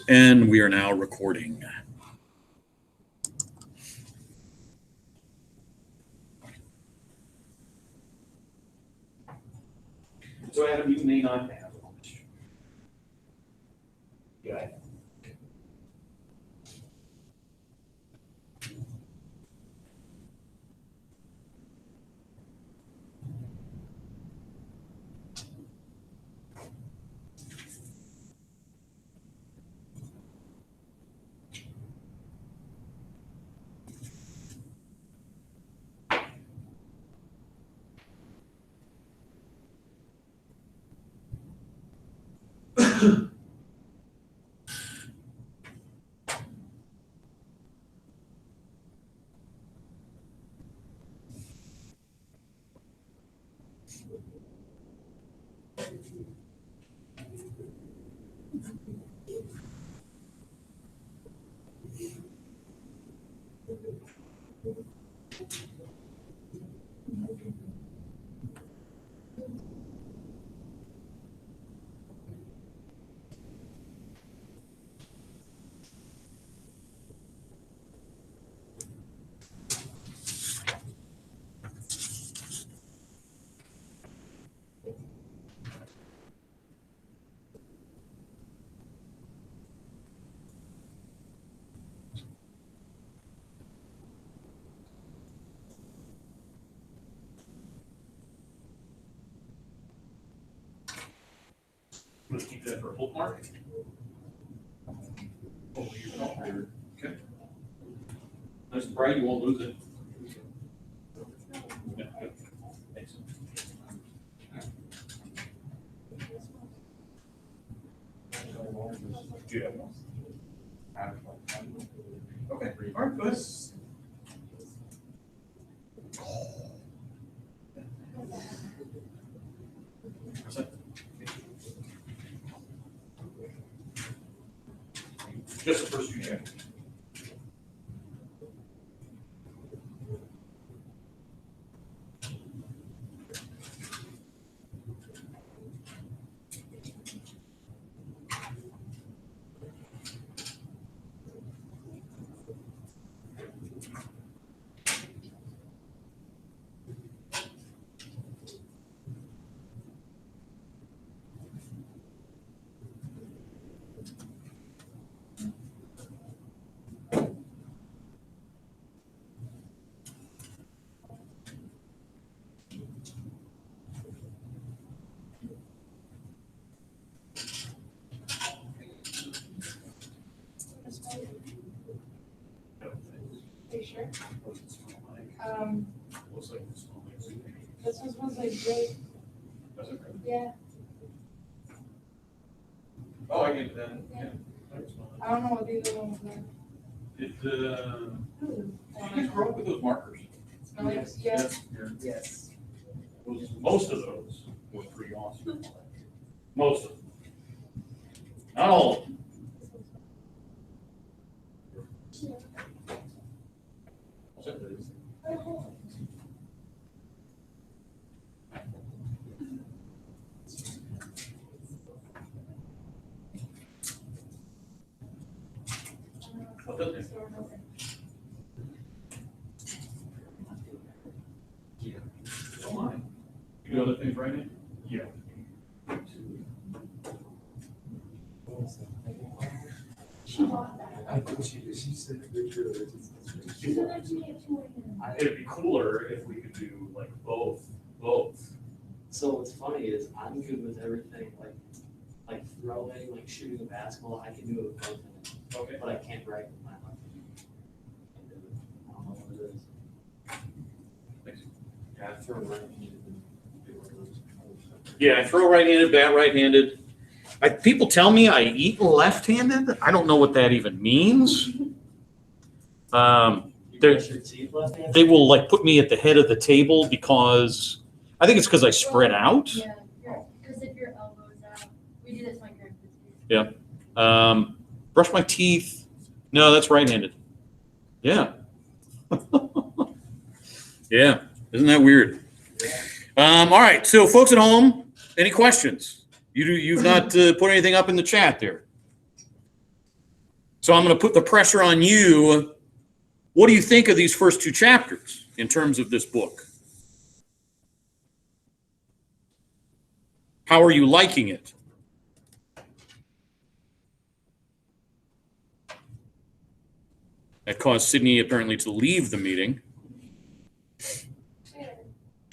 And we are now recording. So Adam, you may not have a question. Yeah. Let's keep that for a bookmark. Oh, you're not there. Okay. Nice and bright, you won't lose it. Yeah, good. Thanks. Do you have one? Okay, all right, go ahead. Just the first two chapters. Are you sure? This one smells like grape. Does it? Yeah. Oh, I get that. Yeah. I don't know what the other ones are. You guys grow up with those markers? Smell like, yeah. Yes. Most of those were pretty awesome. Most of them. Not all of them. What does it? Don't mind. You do other things right in? Yeah. I think she said Richard. It'd be cooler if we could do like both. So what's funny is I'm good with everything like throwing, like shooting a basketball. I can do it with both hands, Okay. but I can't write with my left hand. I don't know what it is. Thanks. Yeah, I throw right-handed and do one of those. Yeah, I throw right-handed, bat right-handed. People tell me I eat left-handed. I don't know what that even means. You They're- brush your teeth left-handed? They will like put me at the head of the table because I think it's because I spread out. Yeah, because if your elbow's out, we do this my grandpa's. Yeah. Brush my teeth. No, that's right-handed. Yeah. Yeah. Isn't that weird? All right. So, folks at home, any questions? You've not put anything up in the chat there. So I'm going to put the pressure on you. What do you think of these first 2 chapters in terms of this book? How are you liking it? That caused Sydney apparently to leave the meeting.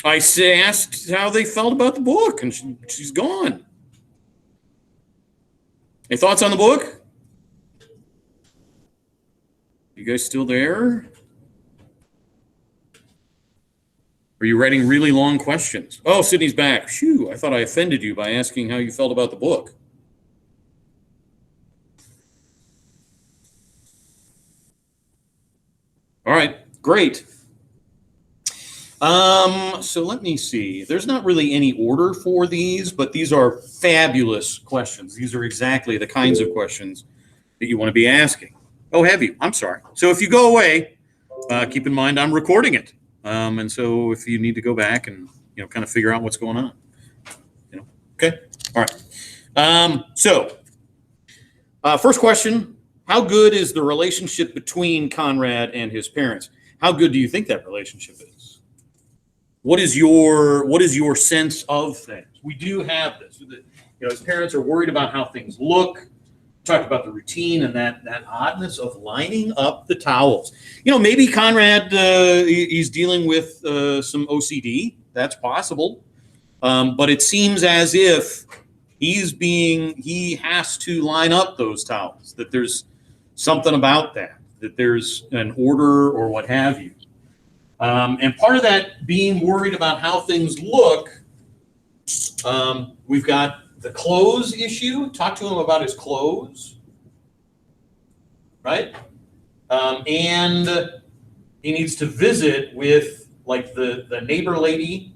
I asked how they felt about the book, and she's gone. Any thoughts on the book? You guys still there? Are you writing really long questions? Oh, Sydney's back. Phew, I thought I offended you by asking how you felt about the book. All right, great. So let me see. There's not really any order for these, but these are fabulous questions. These are exactly the kinds of questions that you want to be asking. Oh, have you? I'm sorry. So if you go away, keep in mind I'm recording it. And so if you need to go back and, kind of figure out what's going on, okay. All right. So first question, how good is the relationship between Conrad and his parents? How good do you think that relationship is? What is your sense of things? We do have this. His parents are worried about how things look. Talked about the routine and that oddness of lining up the towels. Maybe Conrad he's dealing with some OCD. That's possible, but it seems as if he has to line up those towels. That there's something about that there's an order or what have you. And part of that being worried about how things look, we've got the clothes issue. Talk to him about his clothes, right? And he needs to visit with, like, the neighbor lady.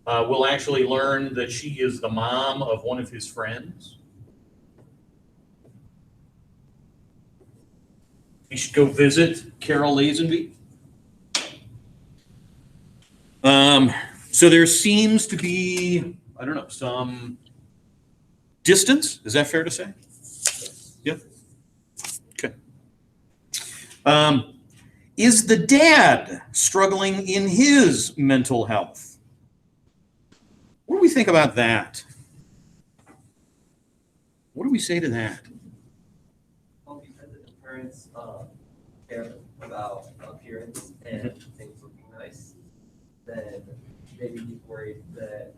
Will actually learn that she is the mom of one of his friends. He should go visit Carol Lazenby. So there seems to be, I don't know, some distance. Is that fair to say? Yeah. Okay. Is the dad struggling in his mental health? What do we think about that? What do we say to that? Well, because the parents care about appearance and things looking nice, then maybe he's worried that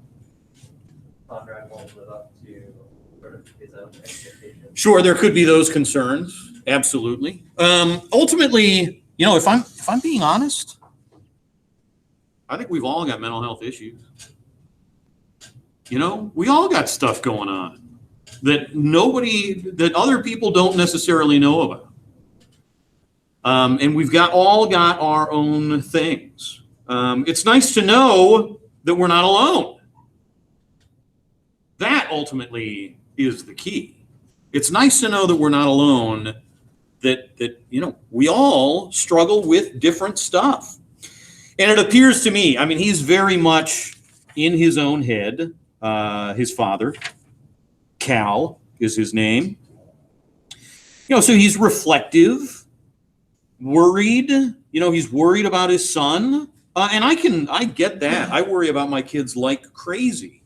Conrad won't live up to sort of his own expectations. Sure, there could be those concerns. Absolutely. Ultimately, if I'm being honest, I think we've all got mental health issues. We all got stuff going on that other people don't necessarily know about. And we've all got our own things. It's nice to know that we're not alone. That ultimately is the key. It's nice to know that we're not alone, that we all struggle with different stuff. And it appears to me, he's very much in his own head. His father, Cal, is his name. So he's reflective, worried. He's worried about his son. And I get that. I worry about my kids like crazy.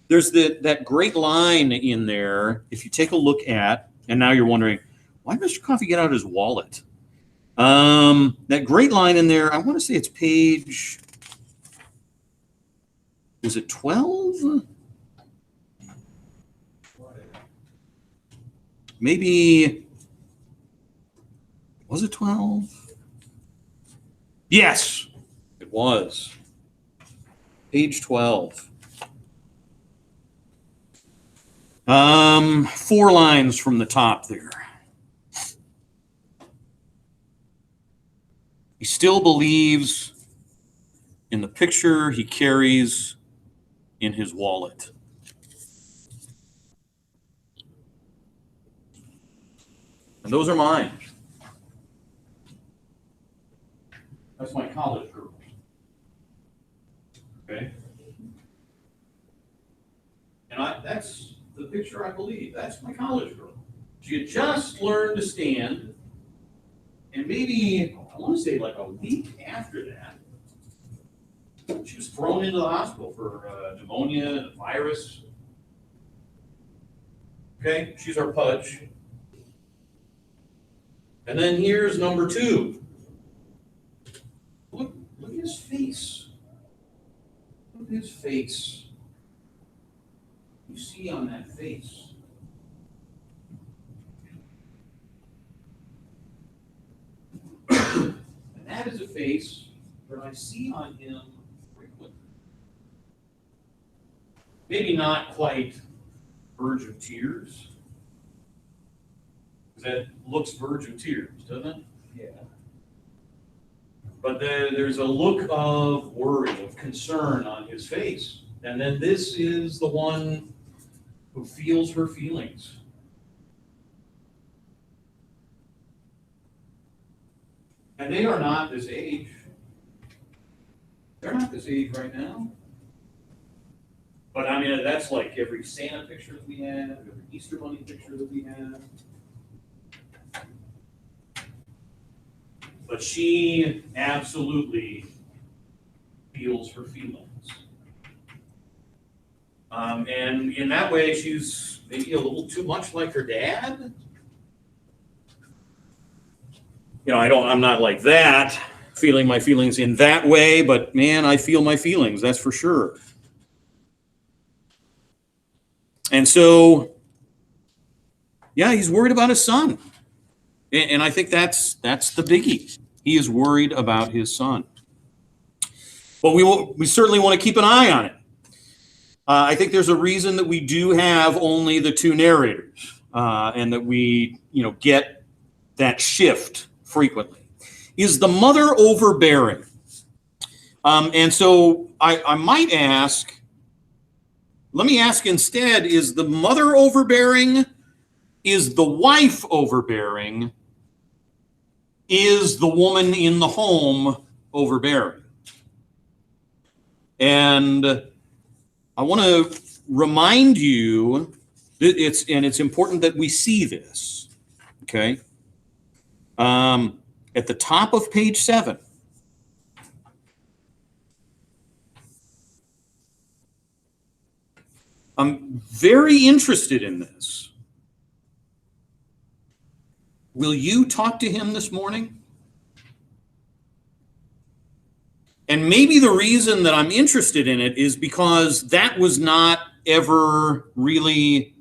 There's that great line in there, if you take a look at, and now you're wondering, why did Mr. Coffey get out his wallet? That great line in there, I want to say it's page, is it 12? Maybe, was it 12? Yes, it was. Page 12. 4 lines from the top there. He still believes in the picture he carries in his wallet. And those are mine. That's my college girl. Okay? And that's the picture I believe. That's my college girl. She had just learned to stand, and maybe, I want to say like a week after that, she was thrown into the hospital for pneumonia and a virus. Okay, she's our Pudge. And then here's number 2. Look at his face. Look at his face. You see on that face. And that is a face that I see on him frequently. Maybe not quite verge of tears. That looks verge of tears, doesn't it? Yeah. But then there's a look of worry, of concern on his face. And then this is the one who feels her feelings. And they are not this age. They're not this age right now. But I mean, that's like every Santa picture that we have, every Easter Bunny picture that we have. But she absolutely feels her feelings. And in that way, she's maybe a little too much like her dad. You know, I'm not like that, feeling my feelings in that way, but man, I feel my feelings, that's for sure. And so, yeah, he's worried about his son. And I think that's the biggie. He is worried about his son. But we certainly want to keep an eye on it. I think there's a reason that we do have only the 2 narrators, and that we, get that shift frequently. Is the mother overbearing? And so I might ask, let me ask instead, is the mother overbearing? Is the wife overbearing? Is the woman in the home overbearing? And I want to remind you that it's important that we see this. Okay. At the top of page 7. I'm very interested in this. Will you talk to him this morning? And maybe the reason that I'm interested in it is because that was not ever really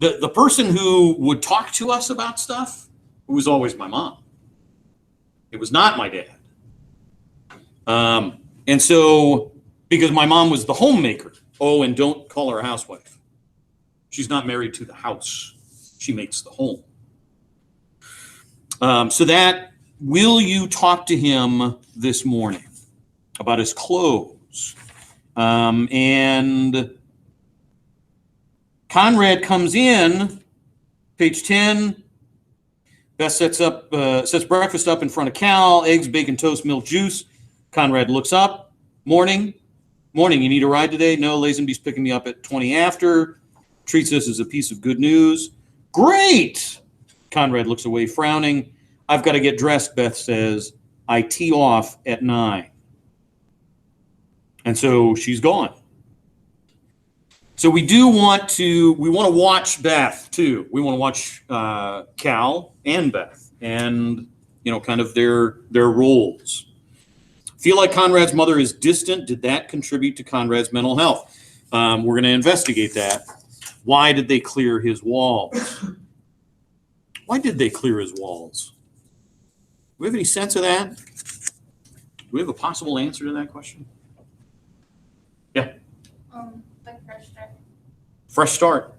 the person who would talk to us about stuff. It was always my mom. It was not my dad. And so, because my mom was the homemaker. Oh, and don't call her a housewife. She's not married to the house. She makes the home. So that, will you talk to him this morning about his clothes? And Conrad comes in, page 10. Beth sets breakfast up in front of Cal, eggs, bacon, toast, milk, juice. Conrad looks up. Morning. Morning, you need a ride today? No, Lazenby's picking me up at 20 after. Treats this as a piece of good news. Great! Conrad looks away, frowning. I've got to get dressed, Beth says. I tee off at 9. And so she's gone. So we want to watch Beth too. We want to watch Cal and Beth and, kind of their roles. Feel like Conrad's mother is distant. Did that contribute to Conrad's mental health? We're going to investigate that. Why did they clear his walls? Why did they clear his walls? Do we have any sense of that? Do we have a possible answer to that question? Yeah. Like fresh start. Fresh start.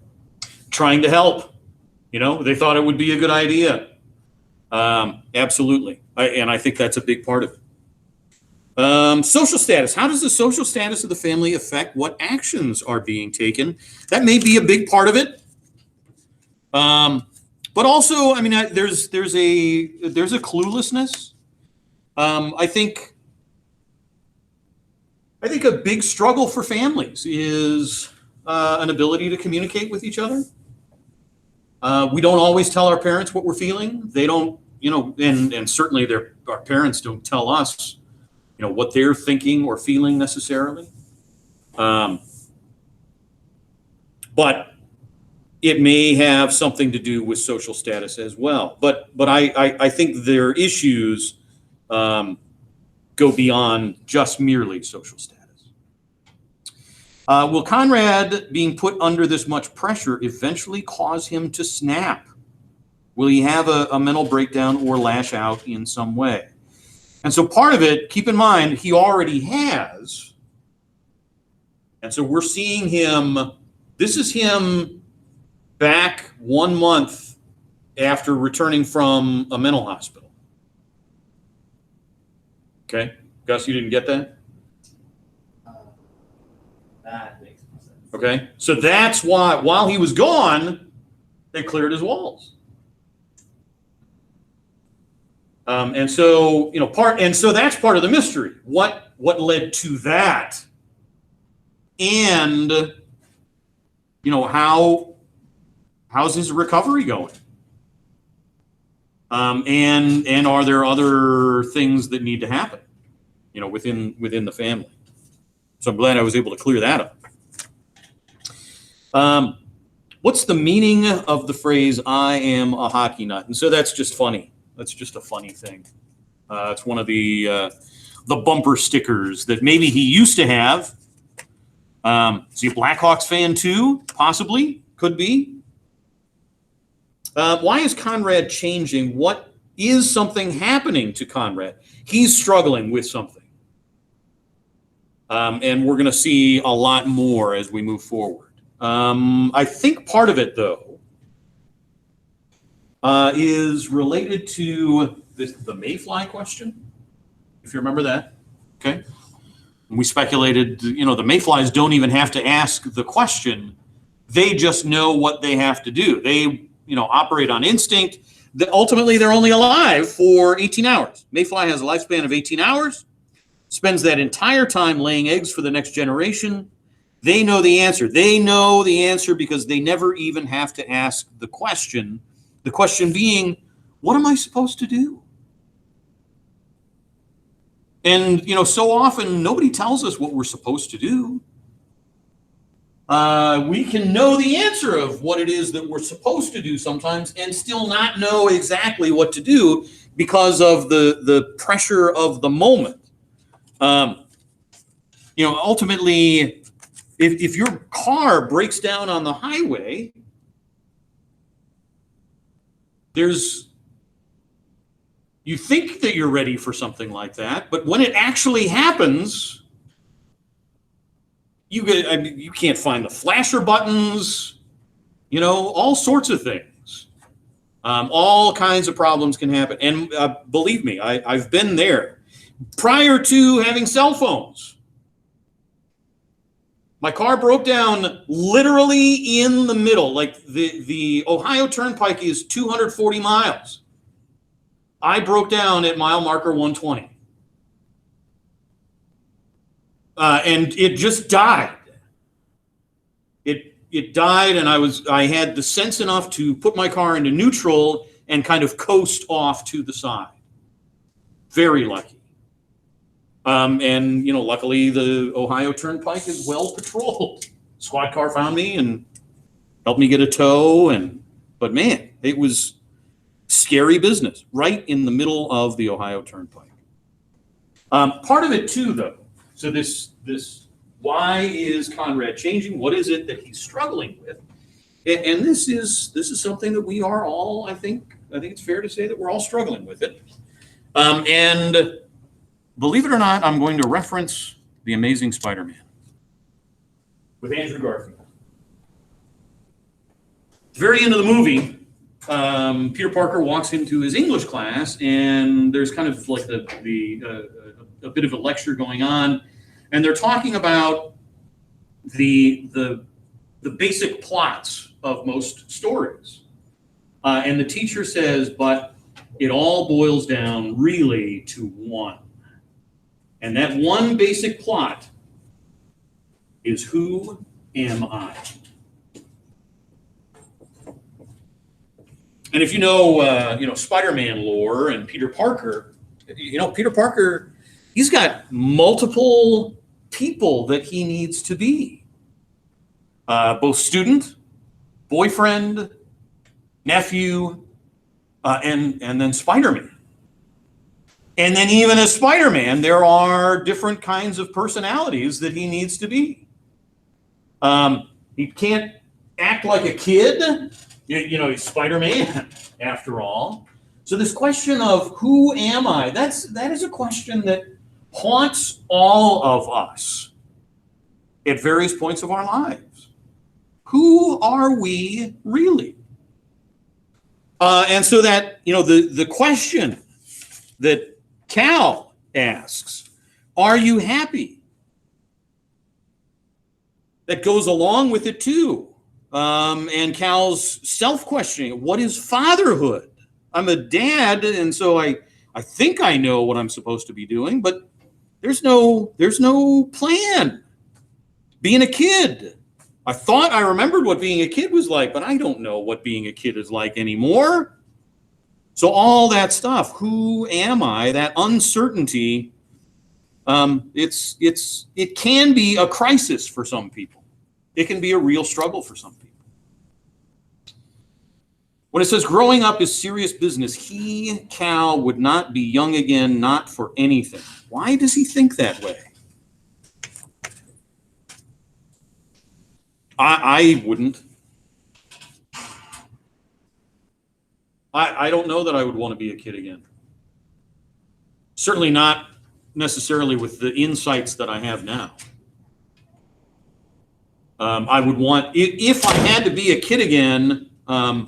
Trying to help. They thought it would be a good idea. Absolutely. And I think that's a big part of it. Social status. How does the social status of the family affect what actions are being taken? That may be a big part of it. But also, there's a cluelessness. I think a big struggle for families is an ability to communicate with each other. We don't always tell our parents what we're feeling. They don't, and certainly our parents don't tell us, what they're thinking or feeling necessarily. But it may have something to do with social status as well. But I think their issues go beyond just merely social status. Will Conrad being put under this much pressure eventually cause him to snap? Will he have a mental breakdown or lash out in some way? And so part of it, keep in mind, he already has. And so we're seeing him, this is him back 1 month after returning from a mental hospital. Okay, Gus, you didn't get that? That makes more sense. Okay, so that's why while he was gone, they cleared his walls. And so, that's part of the mystery. What led to that? And, how's his recovery going? And are there other things that need to happen, within the family? So I'm glad I was able to clear that up. What's the meaning of the phrase, I am a hockey nut? And so that's just funny. That's just a funny thing. It's one of the bumper stickers that maybe he used to have. Is he a Blackhawks fan too? Possibly. Could be. Why is Conrad changing? What is something happening to Conrad? He's struggling with something. And we're going to see a lot more as we move forward. I think part of it, though, is related to the mayfly question, if you remember that. Okay. We speculated, the mayflies don't even have to ask the question. They just know what they have to do. They, operate on instinct. Ultimately, they're only alive for 18 hours. Mayfly has a lifespan of 18 hours, spends that entire time laying eggs for the next generation. They know the answer. They know the answer because they never even have to ask the question. The question being, what am I supposed to do? And, so often nobody tells us what we're supposed to do. We can know the answer of what it is that we're supposed to do sometimes and still not know exactly what to do because of the pressure of the moment. Ultimately, if your car breaks down on the highway, you think that you're ready for something like that, but when it actually happens, you can't find the flasher buttons, all sorts of things. All kinds of problems can happen. And believe me, I've been there. Prior to having cell phones, my car broke down literally in the middle. Like the Ohio Turnpike is 240 miles. I broke down at mile marker 120. And it just died. It died, and I had the sense enough to put my car into neutral and kind of coast off to the side. Very lucky. And luckily the Ohio Turnpike is well patrolled. Squad car found me and helped me get a tow. But man, it was scary business right in the middle of the Ohio Turnpike. Part of it too, though. So this why is Conrad changing? What is it that he's struggling with? And this is something that we are all, I think it's fair to say that we're all struggling with it. And believe it or not, I'm going to reference The Amazing Spider-Man with Andrew Garfield. At the very end of the movie, Peter Parker walks into his English class, and there's kind of like a bit of a lecture going on, and they're talking about the basic plots of most stories. And the teacher says, but it all boils down really to one. And that one basic plot is, who am I? And if you know, Spider-Man lore and Peter Parker, Peter Parker, he's got multiple people that he needs to be. Both student, boyfriend, nephew, and then Spider-Man. And then even as Spider-Man, there are different kinds of personalities that he needs to be. He can't act like a kid. He's Spider-Man after all. So this question of who am I, that is a question that haunts all of us at various points of our lives. Who are we really? And so that, the question that Cal asks, are you happy? That goes along with it too. And Cal's self-questioning, what is fatherhood? I'm a dad, and so I think I know what I'm supposed to be doing, but there's no plan. Being a kid. I thought I remembered what being a kid was like, but I don't know what being a kid is like anymore. So all that stuff, who am I? That uncertainty, it can be a crisis for some people. It can be a real struggle for some people. When it says growing up is serious business, he, Cal, would not be young again, not for anything. Why does he think that way? I wouldn't. I don't know that I would want to be a kid again. Certainly not necessarily with the insights that I have now. I would want, if I had to be a kid again, I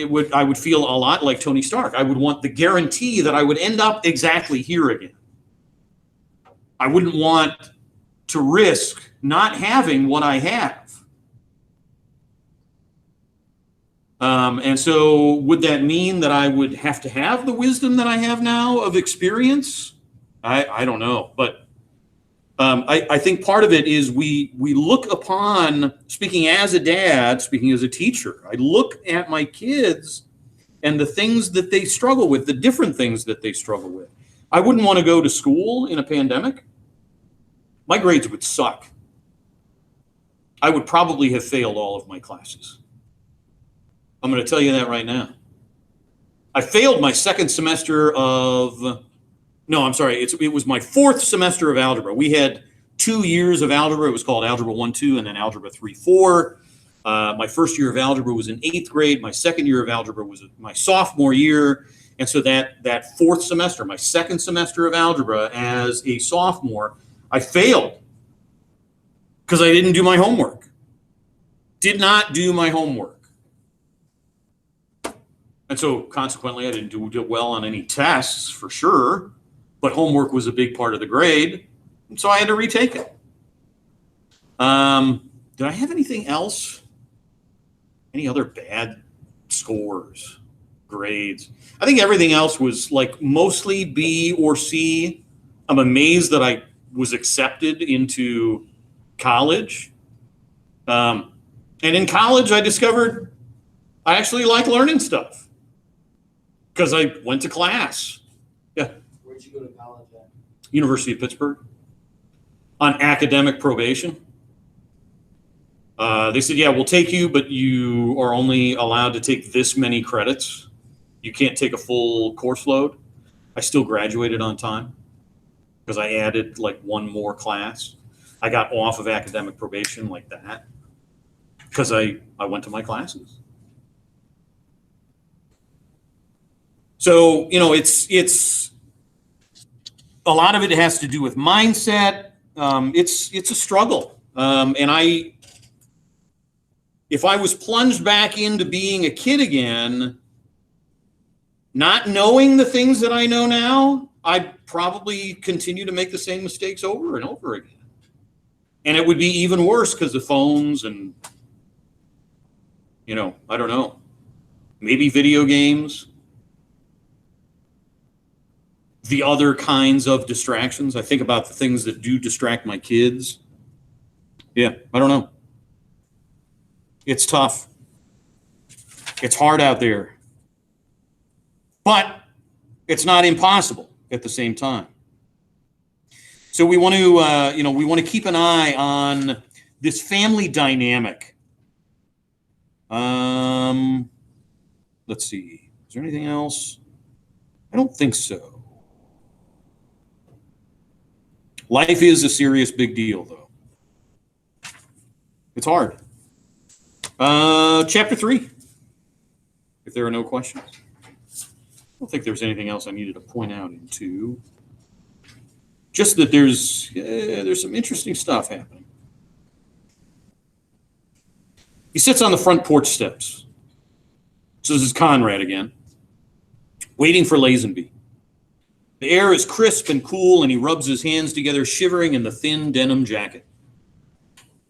would feel a lot like Tony Stark. I would want the guarantee that I would end up exactly here again. I wouldn't want to risk not having what I have. And so would that mean that I would have to have the wisdom that I have now of experience? I don't know. But I think part of it is we look upon, speaking as a dad, speaking as a teacher, I look at my kids and the things that they struggle with, the different things that they struggle with. I wouldn't want to go to school in a pandemic. My grades would suck. I would probably have failed all of my classes. I'm going to tell you that right now. I failed my second semester of, no, I'm sorry, it was my fourth semester of algebra. We had 2 years of algebra. It was called Algebra 1-2 and then Algebra 3-4. My first year of algebra was in 8th grade. My second year of algebra was my sophomore year. And so that fourth semester, my second semester of algebra as a sophomore, I failed because I didn't do my homework. Did not do my homework. And so consequently, I didn't do well on any tests for sure, but homework was a big part of the grade. And so I had to retake it. Did I have anything else? Any other bad scores, grades? I think everything else was like mostly B or C. I'm amazed that I was accepted into college. And in college, I discovered I actually like learning stuff because I went to class. Yeah. Where'd you go to college at? University of Pittsburgh on academic probation. They said, yeah, we'll take you, but you are only allowed to take this many credits. You can't take a full course load. I still graduated on time because I added like one more class. I got off of academic probation like that because I went to my classes. So, it's a lot of it has to do with mindset. It's a struggle. And if I was plunged back into being a kid again, not knowing the things that I know now, I'd probably continue to make the same mistakes over and over again. And it would be even worse because of phones and, I don't know, maybe video games, the other kinds of distractions. I think about the things that do distract my kids. Yeah, I don't know. It's tough. It's hard out there. But it's not impossible at the same time. So we want to, we want to keep an eye on this family dynamic. Let's see. Is there anything else? I don't think so. Life is a serious big deal, though. It's hard. Chapter 3, if there are no questions. I don't think there's anything else I needed to point out into. Just that there's some interesting stuff happening. He sits on the front porch steps. So this is Conrad again, waiting for Lazenby. The air is crisp and cool, and he rubs his hands together, shivering in the thin denim jacket.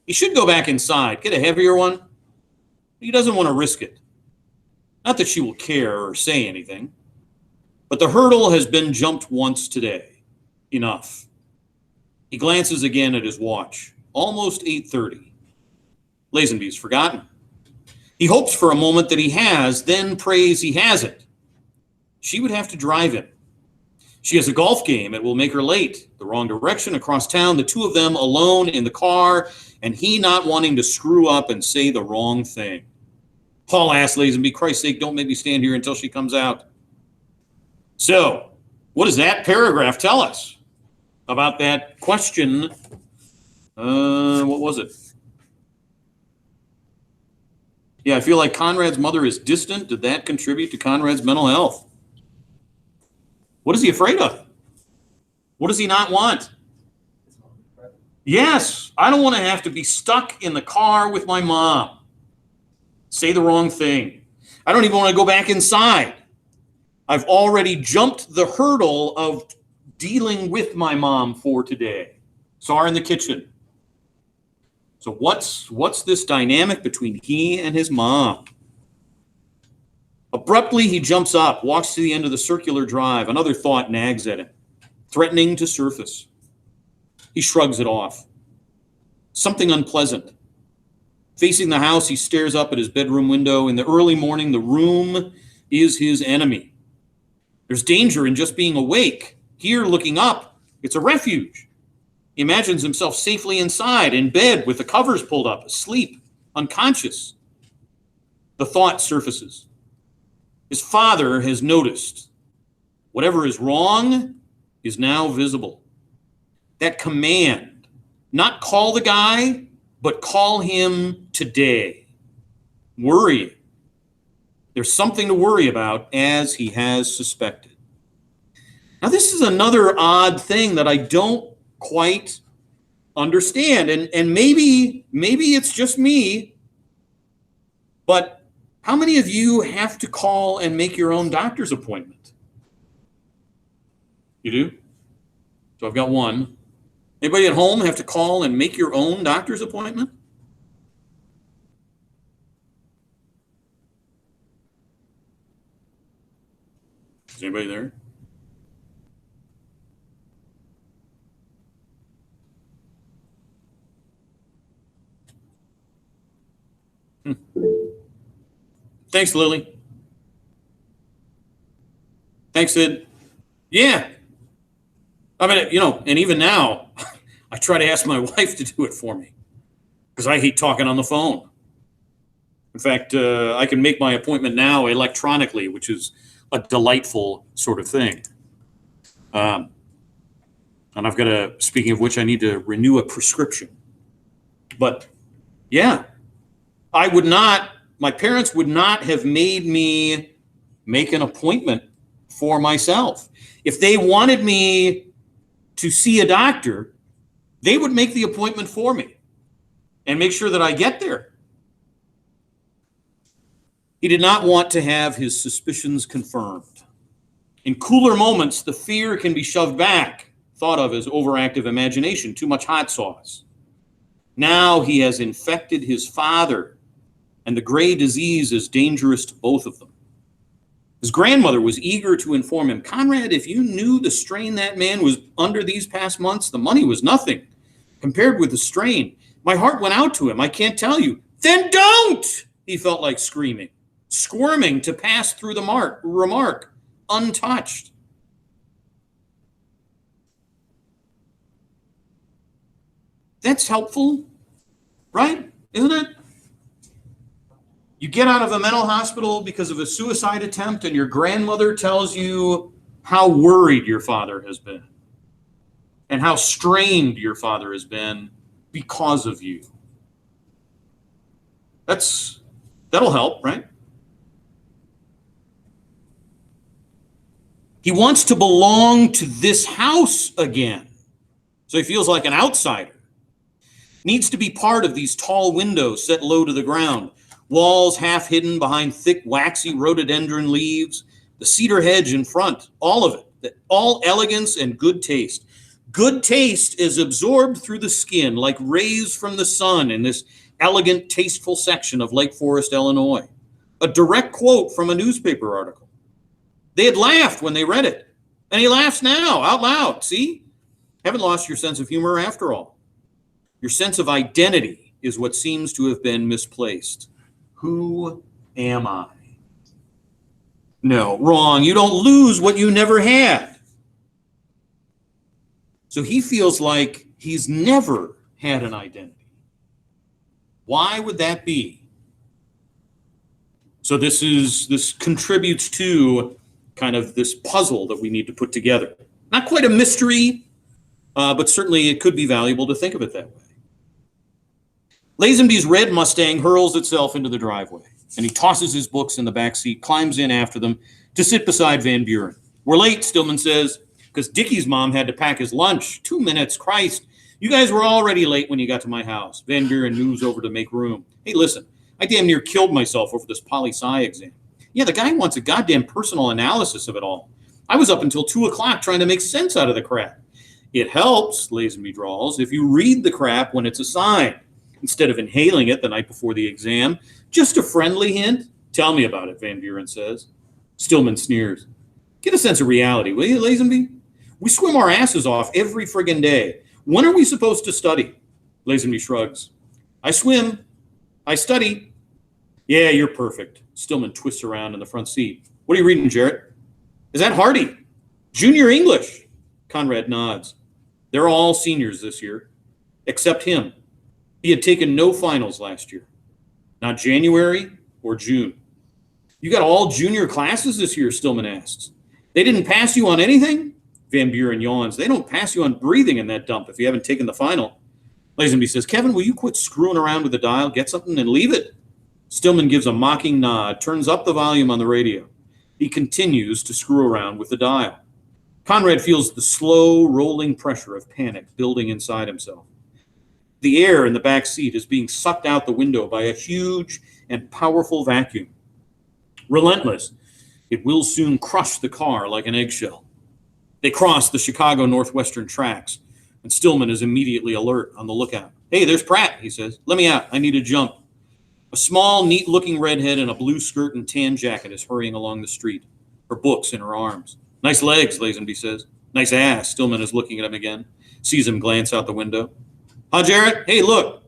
He should go back inside, get a heavier one. He doesn't want to risk it. Not that she will care or say anything, but the hurdle has been jumped once today. Enough. He glances again at his watch. Almost 8:30. Lazenby's forgotten. He hopes for a moment that he has, then prays he hasn't. She would have to drive him. She has a golf game. It will make her late. The wrong direction across town, the two of them alone in the car, and he not wanting to screw up and say the wrong thing. Paul asked Lazenby, Christ's sake, don't make me stand here until she comes out. So, what does that paragraph tell us about that question? What was it? Yeah, I feel like Conrad's mother is distant. Did that contribute to Conrad's mental health? What is he afraid of? What does he not want? Yes, I don't want to have to be stuck in the car with my mom. Say the wrong thing. I don't even want to go back inside. I've already jumped the hurdle of dealing with my mom for today. Saw her in the kitchen. So what's this dynamic between he and his mom? Abruptly, he jumps up, walks to the end of the circular drive. Another thought nags at him, threatening to surface. He shrugs it off. Something unpleasant. Facing the house, he stares up at his bedroom window. In the early morning, the room is his enemy. There's danger in just being awake. Here, looking up, it's a refuge. He imagines himself safely inside, in bed, with the covers pulled up, asleep, unconscious. The thought surfaces. His father has noticed. Whatever is wrong is now visible. That command, not call the guy, but call him today. Worrying. There's something to worry about, as he has suspected. Now, this is another odd thing that I don't quite understand, and maybe it's just me, but how many of you have to call and make your own doctor's appointment? You do? So I've got one. Anybody at home have to call and make your own doctor's appointment? Is anybody there? Thanks, Lily. Thanks, Sid. Yeah. I mean, and even now, I try to ask my wife to do it for me because I hate talking on the phone. In fact, I can make my appointment now electronically, which is a delightful sort of thing. And I've got to, speaking of which, I need to renew a prescription. But yeah, my parents would not have made me make an appointment for myself. If they wanted me to see a doctor, they would make the appointment for me and make sure that I get there. He did not want to have his suspicions confirmed. In cooler moments, the fear can be shoved back, thought of as overactive imagination, too much hot sauce. Now he has infected his father, and the gray disease is dangerous to both of them. His grandmother was eager to inform him, Conrad, if you knew the strain that man was under these past months, the money was nothing compared with the strain. My heart went out to him. I can't tell you. Then don't, he felt like screaming. squirming to pass through the remark, untouched. That's helpful, right? Isn't it? You get out of a mental hospital because of a suicide attempt, and your grandmother tells you how worried your father has been and how strained your father has been because of you. That'll help, right? He wants to belong to this house again. So he feels like an outsider. Needs to be part of these tall windows set low to the ground. Walls half hidden behind thick, waxy rhododendron leaves. The cedar hedge in front. All of it. All elegance and good taste. Good taste is absorbed through the skin like rays from the sun in this elegant, tasteful section of Lake Forest, Illinois. A direct quote from a newspaper article. They had laughed when they read it. And he laughs now, out loud. See? Haven't lost your sense of humor after all. Your sense of identity is what seems to have been misplaced. Who am I? No, wrong. You don't lose what you never had. So he feels like he's never had an identity. Why would that be? So this contributes to kind of this puzzle that we need to put together. Not quite a mystery, but certainly it could be valuable to think of it that way. Lazenby's red Mustang hurls itself into the driveway, and he tosses his books in the back seat, climbs in after them to sit beside Van Buren. We're late, Stillman says, because Dickie's mom had to pack his lunch. 2 minutes, Christ. You guys were already late when you got to my house. Van Buren moves over to make room. Hey, listen, I damn near killed myself over this poli-sci exam. Yeah, the guy wants a goddamn personal analysis of it all. I was up until 2 o'clock trying to make sense out of the crap. It helps, Lazenby drawls, if you read the crap when it's assigned, instead of inhaling it the night before the exam. Just a friendly hint. Tell me about it, Van Buren says. Stillman sneers. Get a sense of reality, will you, Lazenby? We swim our asses off every friggin' day. When are we supposed to study? Lazenby shrugs. I swim. I study. Yeah, you're perfect. Stillman twists around in the front seat. What are you reading, Jarrett? Is that Hardy? Junior English. Conrad nods. They're all seniors this year, except him. He had taken no finals last year. Not January or June. You got all junior classes this year, Stillman asks. They didn't pass you on anything? Van Buren yawns. They don't pass you on breathing in that dump if you haven't taken the final. Lazenby says, Kevin, will you quit screwing around with the dial, get something, and leave it? Stillman gives a mocking nod, turns up the volume on the radio. He continues to screw around with the dial. Conrad feels the slow, rolling pressure of panic building inside himself. The air in the back seat is being sucked out the window by a huge and powerful vacuum. Relentless, it will soon crush the car like an eggshell. They cross the Chicago Northwestern tracks, and Stillman is immediately alert on the lookout. Hey, there's Pratt, he says. Let me out. I need a jump. A small, neat-looking redhead in a blue skirt and tan jacket is hurrying along the street, her books in her arms. Nice legs, Lazenby says. Nice ass. Stillman is looking at him again, sees him glance out the window. Huh, Jarrett? Hey, look.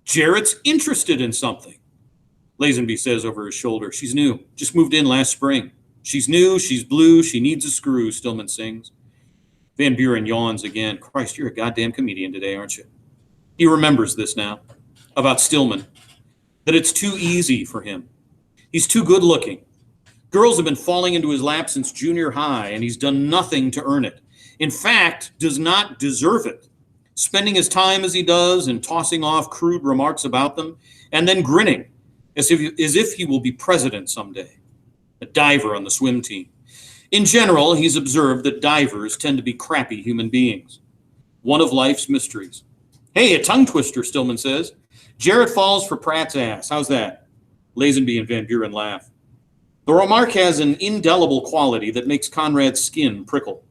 Jarrett's interested in something. Lazenby says over his shoulder. She's new. Just moved in last spring. She's new. She's blue. She needs a screw, Stillman sings. Van Buren yawns again. Christ, you're a goddamn comedian today, aren't you? He remembers this now, about Stillman, that it's too easy for him. He's too good looking. Girls have been falling into his lap since junior high, and he's done nothing to earn it. In fact, does not deserve it. Spending his time as he does and tossing off crude remarks about them, and then grinning as if he will be president someday, a diver on the swim team. In general, he's observed that divers tend to be crappy human beings. One of life's mysteries. Hey, a tongue twister, Stillman says. Jarrett falls for Pratt's ass. How's that? Lazenby and Van Buren laugh. The remark has an indelible quality that makes Conrad's skin prickle.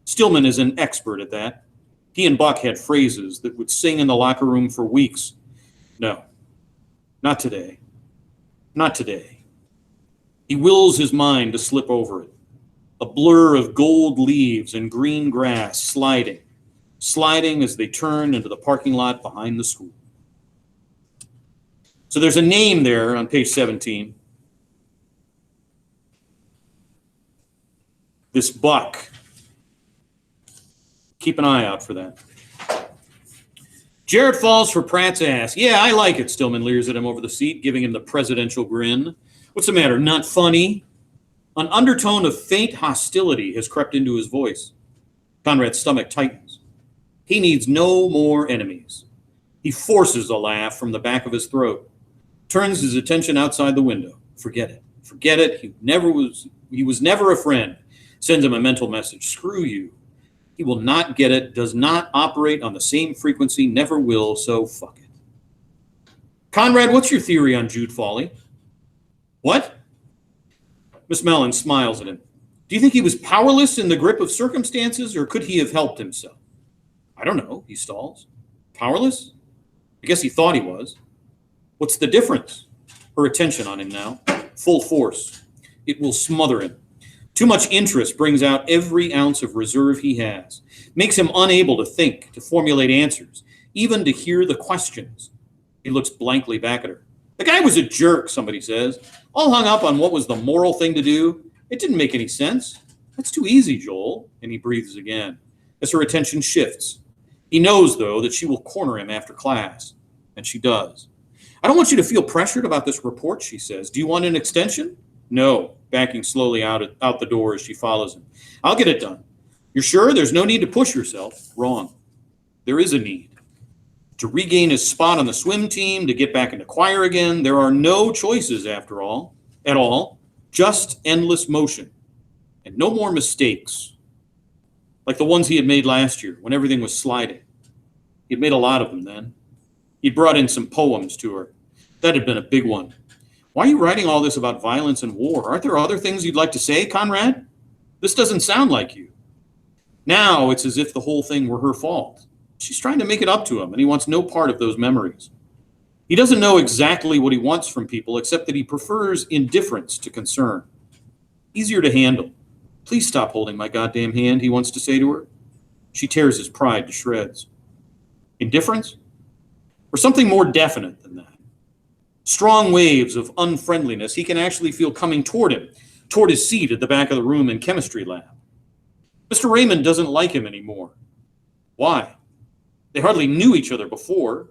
Stillman is an expert at that. He and Buck had phrases that would sing in the locker room for weeks. No, not today. Not today. He wills his mind to slip over it. A blur of gold leaves and green grass sliding as they turn into the parking lot behind the school. So there's a name there on page 17. This buck. Keep an eye out for that. Jarrett falls for Pratt's ass. Yeah, I like it. Stillman leers at him over the seat, giving him the presidential grin. What's the matter? Not funny? An undertone of faint hostility has crept into his voice. Conrad's stomach tightens. He needs no more enemies. He forces a laugh from the back of his throat, turns his attention outside the window. Forget it. Forget it. He was never a friend. Sends him a mental message. Screw you. He will not get it, does not operate on the same frequency, never will, so fuck it. Conrad, what's your theory on Jude Fawley? What? Miss Mellon smiles at him. Do you think he was powerless in the grip of circumstances, or could he have helped himself? I don't know, he stalls. Powerless? I guess he thought he was. What's the difference? Her attention on him now. Full force. It will smother him. Too much interest brings out every ounce of reserve he has, makes him unable to think, to formulate answers, even to hear the questions. He looks blankly back at her. The guy was a jerk, somebody says, all hung up on what was the moral thing to do. It didn't make any sense. That's too easy, Joel. And he breathes again as her attention shifts. He knows, though, that she will corner him after class, and she does. I don't want you to feel pressured about this report, she says. Do you want an extension? No, backing slowly out the door as she follows him. I'll get it done. You're sure there's no need to push yourself? Wrong. There is a need. To regain his spot on the swim team, to get back into choir again, there are no choices after all, at all, just endless motion and no more mistakes like the ones he had made last year when everything was sliding. He'd made a lot of them then. He'd brought in some poems to her. That had been a big one. Why are you writing all this about violence and war? Aren't there other things you'd like to say, Conrad? This doesn't sound like you. Now it's as if the whole thing were her fault. She's trying to make it up to him, and he wants no part of those memories. He doesn't know exactly what he wants from people, except that he prefers indifference to concern. Easier to handle. Please stop holding my goddamn hand, he wants to say to her. She tears his pride to shreds. Indifference? Or something more definite than that? Strong waves of unfriendliness he can actually feel coming toward him, toward his seat at the back of the room in chemistry lab. Mr. Raymond doesn't like him anymore. Why? They hardly knew each other before.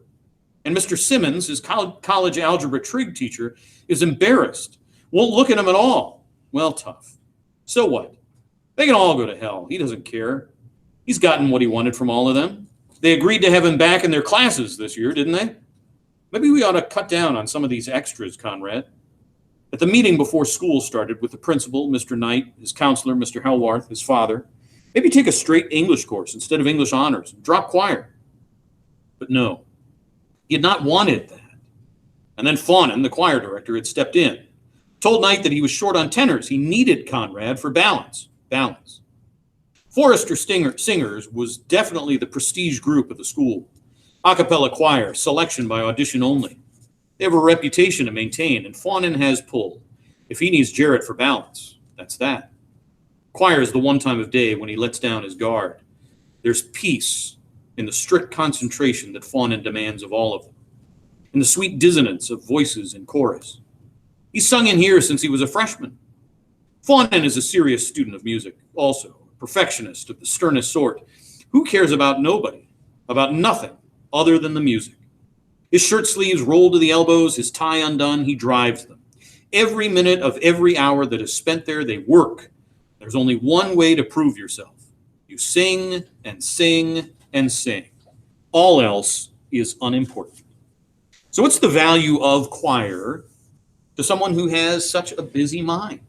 And Mr. Simmons, his college algebra trig teacher, is embarrassed. Won't look at him at all. Well, tough. So what? They can all go to hell. He doesn't care. He's gotten what he wanted from all of them. They agreed to have him back in their classes this year, didn't they? Maybe we ought to cut down on some of these extras, Conrad. At the meeting before school started with the principal, Mr. Knight, his counselor, Mr. Helwarth, his father, maybe take a straight English course instead of English honors and drop choir. But no, he had not wanted that. And then Fawnin, the choir director, had stepped in, told Knight that he was short on tenors. He needed Conrad for balance. Balance. Forrester Singers was definitely the prestige group of the school. A cappella choir, selection by audition only. They have a reputation to maintain, and Fawnin has pull. If he needs Jarrett for balance, that's that. Choir is the one time of day when he lets down his guard. There's peace in the strict concentration that Fawnin demands of all of them, in the sweet dissonance of voices in chorus. He's sung in here since he was a freshman. Fawnin is a serious student of music, also a perfectionist of the sternest sort. Who cares about nobody, about nothing other than the music? His shirt sleeves rolled to the elbows, his tie undone, he drives them. Every minute of every hour that is spent there, they work. There's only one way to prove yourself. You sing and sing and sing. All else is unimportant. So what's the value of choir to someone who has such a busy mind?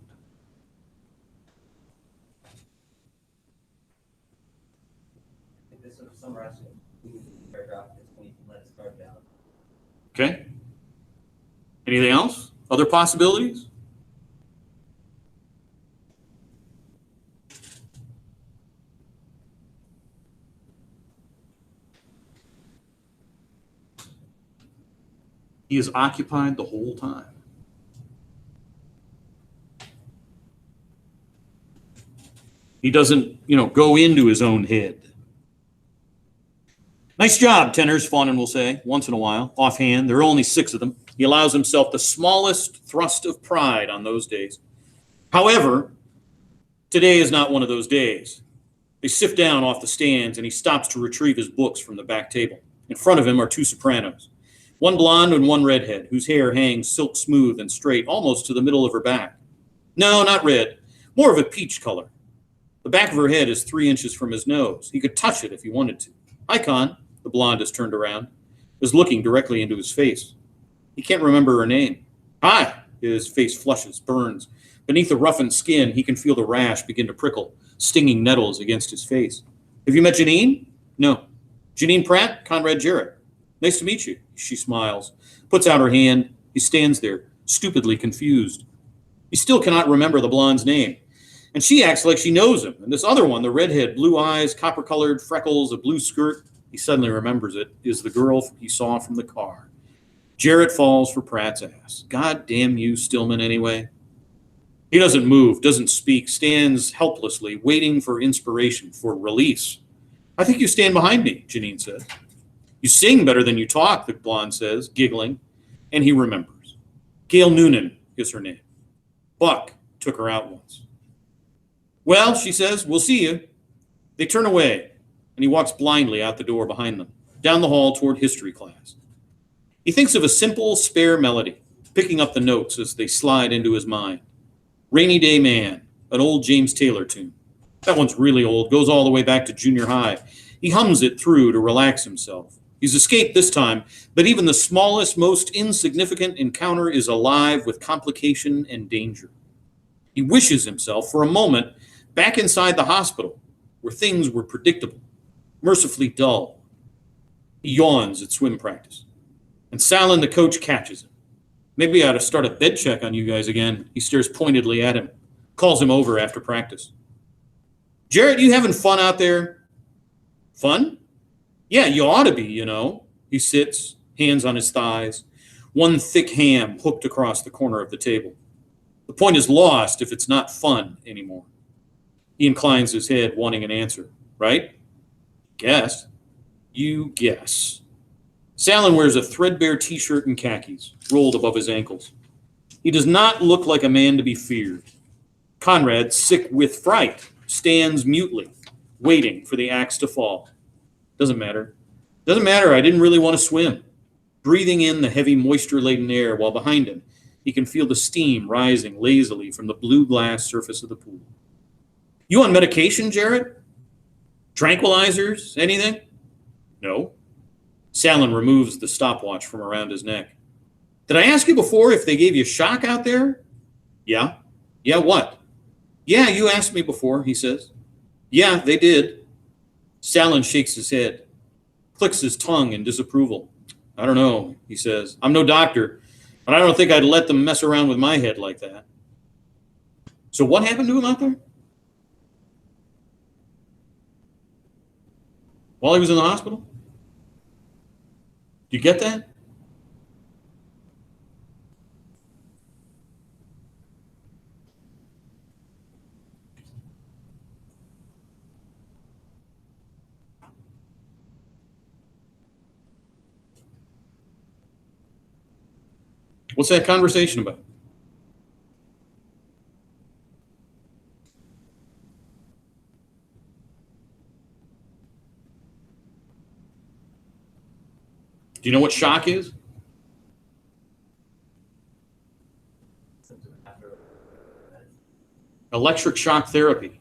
I think this sort of summarizes the paragraph when you can let it start down. Okay. Anything else? Other possibilities? He is occupied the whole time. He doesn't, go into his own head. Nice job, tenors, Fawnin will say, once in a while, offhand. There are only 6 of them. He allows himself the smallest thrust of pride on those days. However, Today is not one of those days. They sift down off the stands, and he stops to retrieve his books from the back table. In front of him are two sopranos, one blonde and one redhead, whose hair hangs silk smooth and straight, almost to the middle of her back. No, not red, more of a peach color. The back of her head is 3 inches from his nose. He could touch it if he wanted to. Hi, Con. The blonde has turned around, is looking directly into his face. He can't remember her name. Hi. His face flushes, burns. Beneath the roughened skin, he can feel the rash begin to prickle, stinging nettles against his face. Have you met Janine? No. Janine Pratt, Conrad Jarrett. Nice to meet you. She smiles, puts out her hand. He stands there, stupidly confused. He still cannot remember the blonde's name. And she acts like she knows him. And this other one, the redhead, blue eyes, copper-colored freckles, a blue skirt, he suddenly remembers it, is the girl he saw from the car. Jarrett falls for Pratt's ass. God damn you, Stillman, anyway. He doesn't move, doesn't speak, stands helplessly, waiting for inspiration, for release. I think you stand behind me, Janine says. You sing better than you talk, the blonde says, giggling. And he remembers. Gail Noonan is her name. Buck took her out once. Well, she says, we'll see you. They turn away, and he walks blindly out the door behind them, down the hall toward history class. He thinks of a simple, spare melody, picking up the notes as they slide into his mind. Rainy Day Man, an old James Taylor tune. That one's really old, goes all the way back to junior high. He hums it through to relax himself. He's escaped this time, but even the smallest, most insignificant encounter is alive with complication and danger. He wishes himself, for a moment, back inside the hospital, where things were predictable, mercifully dull. He yawns at swim practice, and Salin, the coach, catches him. Maybe I ought to start a bed check on you guys again. He stares pointedly at him, calls him over after practice. Jarrett, you having fun out there? Fun? Yeah, you ought to be, you know. He sits, hands on his thighs, one thick ham hooked across the corner of the table. The point is lost if it's not fun anymore. He inclines his head, wanting an answer. Right? Guess. You guess. Salin wears a threadbare t-shirt and khakis, rolled above his ankles. He does not look like a man to be feared. Conrad, sick with fright, stands mutely, waiting for the axe to fall. Doesn't matter. Doesn't matter, I didn't really want to swim. Breathing in the heavy moisture-laden air while behind him, he can feel the steam rising lazily from the blue glass surface of the pool. You on medication, Jarrett? Tranquilizers? Anything? No. Salin removes the stopwatch from around his neck. Did I ask you before if they gave you shock out there? Yeah. Yeah, what? Yeah, you asked me before, he says. Yeah, they did. Salin shakes his head, clicks his tongue in disapproval. I don't know, he says. I'm no doctor, but I don't think I'd let them mess around with my head like that. So what happened to him out there? While he was in the hospital? Do you get that? What's that conversation about? Do you know what shock is? Electric shock therapy.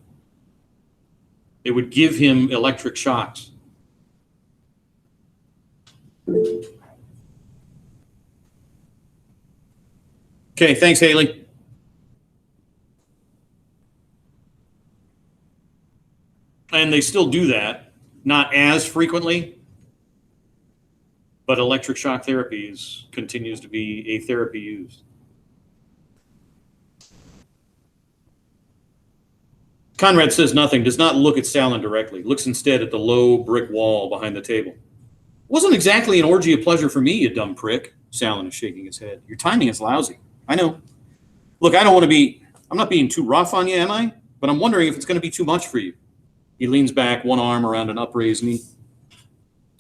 They would give him electric shocks. Okay, thanks, Haley. And they still do that, not as frequently, but electric shock therapy continues to be a therapy used. Conrad says nothing, does not look at Salin directly, looks instead at the low brick wall behind the table. Wasn't exactly an orgy of pleasure for me, you dumb prick. Salin is shaking his head. Your timing is lousy. I know. Look, I'm not being too rough on you, am I? But I'm wondering if it's going to be too much for you. He leans back, one arm around an upraised knee.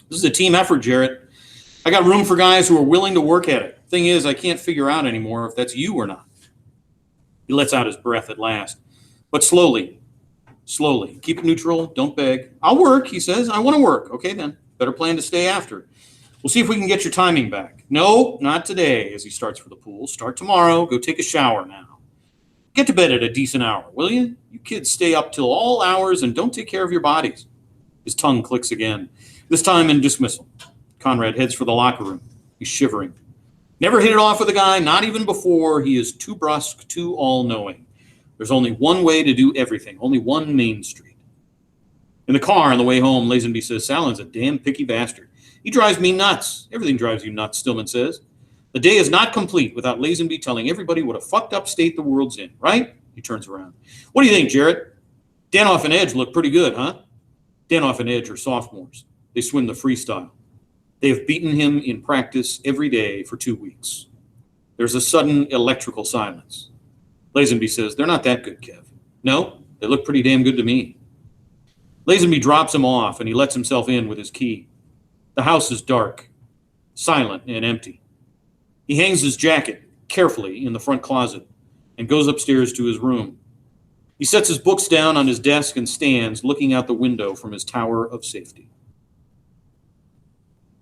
This is a team effort, Jarrett. I got room for guys who are willing to work at it. Thing is, I can't figure out anymore if that's you or not. He lets out his breath at last. But slowly, slowly. Keep it neutral. Don't beg. I'll work, he says. I want to work. Okay, then. Better plan to stay after. We'll see if we can get your timing back. No, not today, as he starts for the pool. Start tomorrow. Go take a shower now. Get to bed at a decent hour, will you? You kids stay up till all hours and don't take care of your bodies. His tongue clicks again, this time in dismissal. Conrad heads for the locker room. He's shivering. Never hit it off with a guy, not even before. He is too brusque, too all-knowing. There's only one way to do everything, only one Main Street. In the car on the way home, Lazenby says, Salen's a damn picky bastard. He drives me nuts. Everything drives you nuts, Stillman says. The day is not complete without Lazenby telling everybody what a fucked up state the world's in, right? He turns around. What do you think, Jarrett? Danoff and Edge look pretty good, huh? Danoff and Edge are sophomores. They swim the freestyle. They have beaten him in practice every day for 2 weeks. There's a sudden electrical silence. Lazenby says, they're not that good, Kev. No, they look pretty damn good to me. Lazenby drops him off and he lets himself in with his key. The house is dark, silent, and empty. He hangs his jacket carefully in the front closet and goes upstairs to his room. He sets his books down on his desk and stands looking out the window from his tower of safety.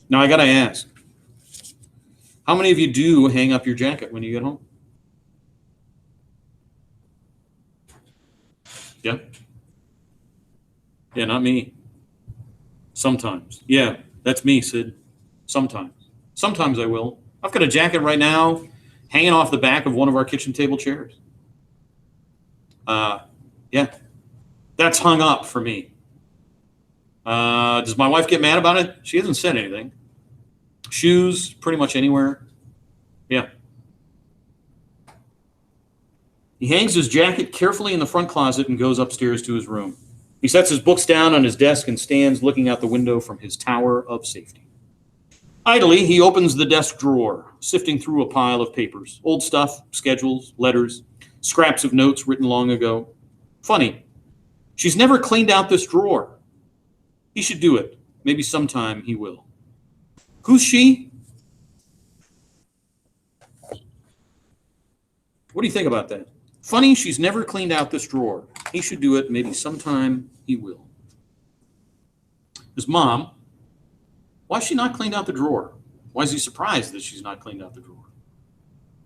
Now, I got to ask, how many of you do hang up your jacket when you get home? Yeah? Yeah, not me. Sometimes. Yeah, that's me, Sid. Sometimes. Sometimes I will. I've got a jacket right now hanging off the back of one of our kitchen table chairs. Yeah, that's hung up for me. Does my wife get mad about it? She hasn't said anything. Shoes, pretty much anywhere. Yeah. He hangs his jacket carefully in the front closet and goes upstairs to his room. He sets his books down on his desk and stands looking out the window from his tower of safety. Idly, he opens the desk drawer, sifting through a pile of papers. Old stuff, schedules, letters, scraps of notes written long ago. Funny, she's never cleaned out this drawer. He should do it. Maybe sometime he will. Who's she? What do you think about that? Funny, she's never cleaned out this drawer. He should do it. Maybe sometime he will. His mom, why has she not cleaned out the drawer? Why is he surprised that she's not cleaned out the drawer?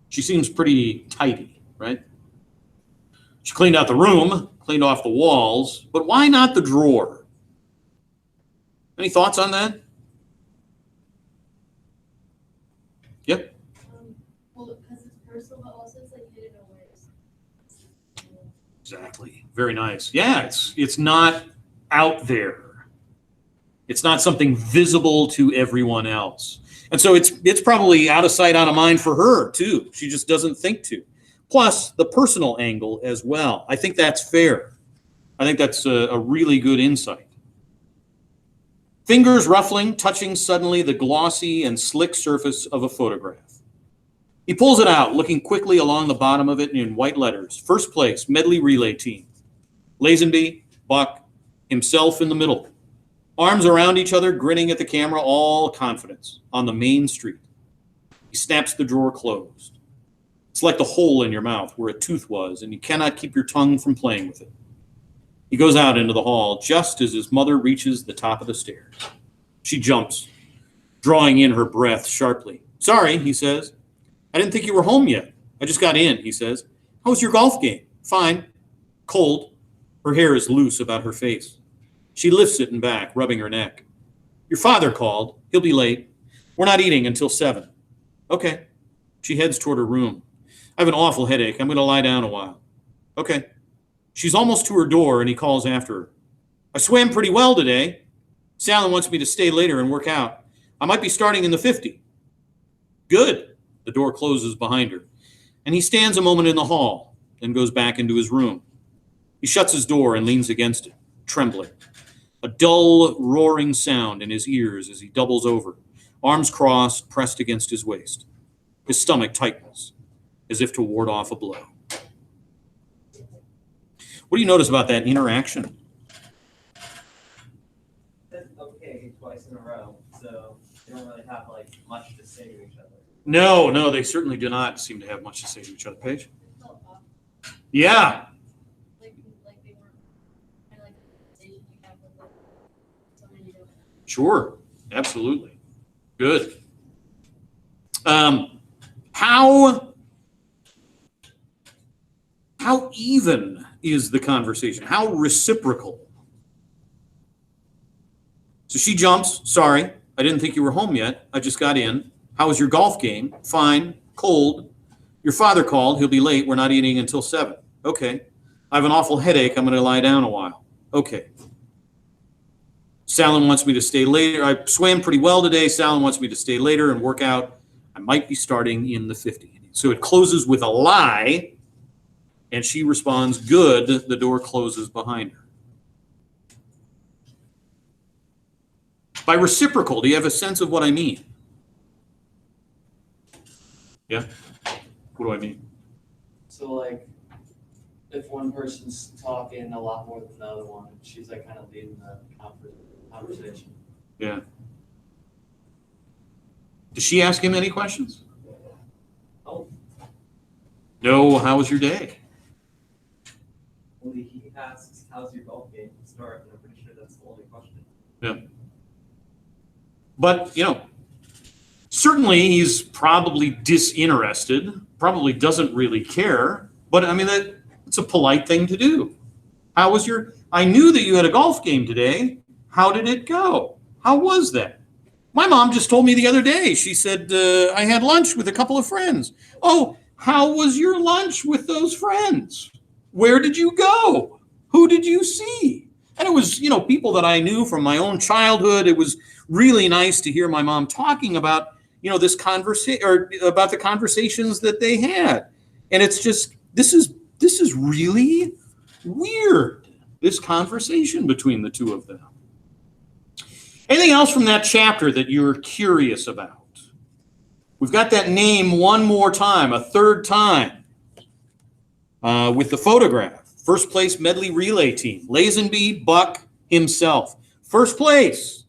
She seems pretty tidy, right? She cleaned out the room, cleaned off the walls, but why not the drawer? Any thoughts on that? Yep. Well, because it's personal, but also it's like hidden away. Exactly. Very nice. Yeah, it's not out there. It's not something visible to everyone else. And so it's probably out of sight, out of mind for her, too. She just doesn't think to. Plus, the personal angle as well. I think that's fair. I think that's a really good insight. Fingers ruffling, touching suddenly the glossy and slick surface of a photograph. He pulls it out, looking quickly along the bottom of it in white letters. First place, medley relay team. Lazenby, Buck, himself in the middle. Arms around each other, grinning at the camera, all confidence, on the main street. He snaps the drawer closed. It's like the hole in your mouth where a tooth was, and you cannot keep your tongue from playing with it. He goes out into the hall just as his mother reaches the top of the stairs. She jumps, drawing in her breath sharply. Sorry, he says. I didn't think you were home yet. I just got in, he says. How was your golf game? Fine. Cold. Her hair is loose about her face. She lifts it and back, rubbing her neck. Your father called. He'll be late. We're not eating until 7. Okay. She heads toward her room. I have an awful headache. I'm going to lie down a while. Okay. She's almost to her door, and he calls after her. I swam pretty well today. Salen wants me to stay later and work out. I might be starting in the 50. Good. The door closes behind her, and he stands a moment in the hall, then goes back into his room. He shuts his door and leans against it, trembling. A dull, roaring sound in his ears as he doubles over, arms crossed, pressed against his waist. His stomach tightens, as if to ward off a blow. What do you notice about that interaction? That's okay twice in a row, so they don't really have like much to say to each other. No, they certainly do not seem to have much to say to each other. Paige? It felt off. Yeah. Like Sure, absolutely. Good. How even is the conversation? How reciprocal? So she jumps, sorry, I didn't think you were home yet. I just got in. How was your golf game? Fine, cold. Your father called, he'll be late. We're not eating until 7. Okay. I have an awful headache. I'm going to lie down a while. Okay. Salen wants me to stay later. I swam pretty well today. Salen wants me to stay later and work out. I might be starting in the 50. So it closes with a lie, and she responds, good. The door closes behind her. By reciprocal, do you have a sense of what I mean? Yeah? What do I mean? So like, if one person's talking a lot more than the other one, she's like kind of leading the conversation. Yeah. Does she ask him any questions? Oh, No, how was your day? well, he asks, how's your golf game start? And I'm pretty sure that's the only question. But, certainly he's probably disinterested, probably doesn't really care. But, I mean, it's a polite thing to do. I knew that you had a golf game today. How did it go? How was that? My mom just told me the other day. She said, I had lunch with a couple of friends. Oh, how was your lunch with those friends? Where did you go? Who did you see? And it was, people that I knew from my own childhood. It was really nice to hear my mom talking about, this conversation or about the conversations that they had. And it's just, this is really weird, this conversation between the two of them. Anything else from that chapter that you're curious about? We've got that name one more time, a third time, with the photograph. First place medley relay team, Lazenby, Buck himself. First place.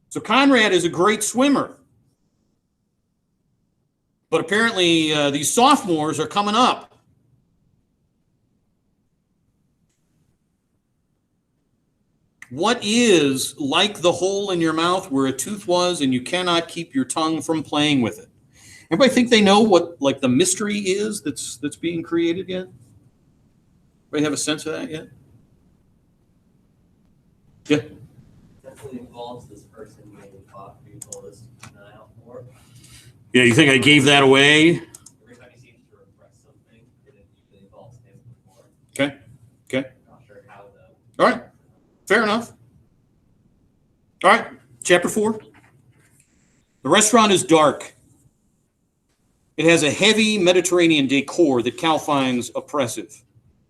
So Conrad is a great swimmer. But apparently these sophomores are coming up. What is like the hole in your mouth where a tooth was and you cannot keep your tongue from playing with it? Everybody think they know what like the mystery is that's being created yet? Anybody have a sense of that yet? Yeah. Definitely involves this person getting caught being told us to keep an eye out for. Yeah, you think I gave that away? Every time he seems to repress something, it usually involves him before. Okay. Not sure how though. All right. Fair enough. All right. Chapter 4. The restaurant is dark. It has a heavy Mediterranean decor that Cal finds oppressive.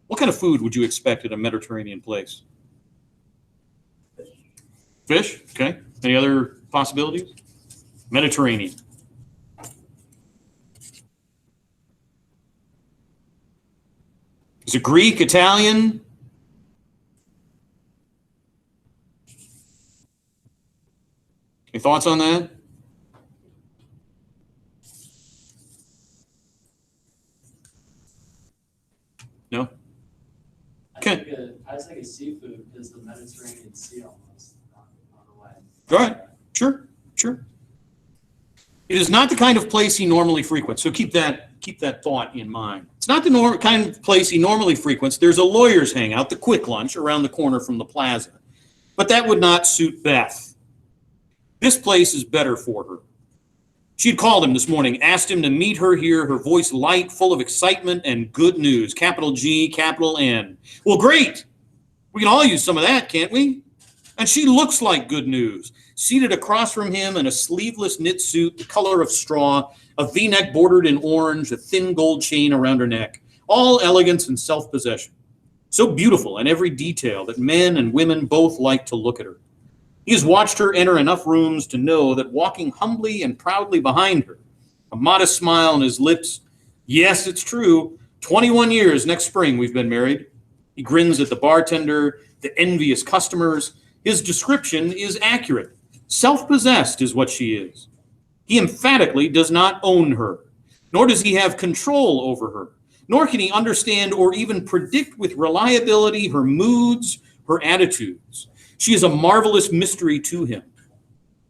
What kind of food would you expect at a Mediterranean place? Fish? Okay. Any other possibilities? Mediterranean. Is it Greek, Italian? Any thoughts on that? No? Okay. I was like a seafood because the Mediterranean Sea almost on the way. All right. Sure. It is not the kind of place he normally frequents. So keep that thought in mind. It's not the kind of place he normally frequents. There's a lawyer's hangout, the Quick Lunch, around the corner from the plaza. But that would not suit Beth. This place is better for her. She'd called him this morning, asked him to meet her here, her voice light, full of excitement and good news. Capital G, capital N. Well, great. We can all use some of that, can't we? And she looks like good news. Seated across from him in a sleeveless knit suit, the color of straw, a V-neck bordered in orange, a thin gold chain around her neck. All elegance and self-possession. So beautiful in every detail that men and women both like to look at her. He has watched her enter enough rooms to know that walking humbly and proudly behind her, a modest smile on his lips, yes, it's true, 21 years next spring we've been married. He grins at the bartender, the envious customers. His description is accurate. Self-possessed is what she is. He emphatically does not own her, nor does he have control over her, nor can he understand or even predict with reliability her moods, her attitudes. She is a marvelous mystery to him,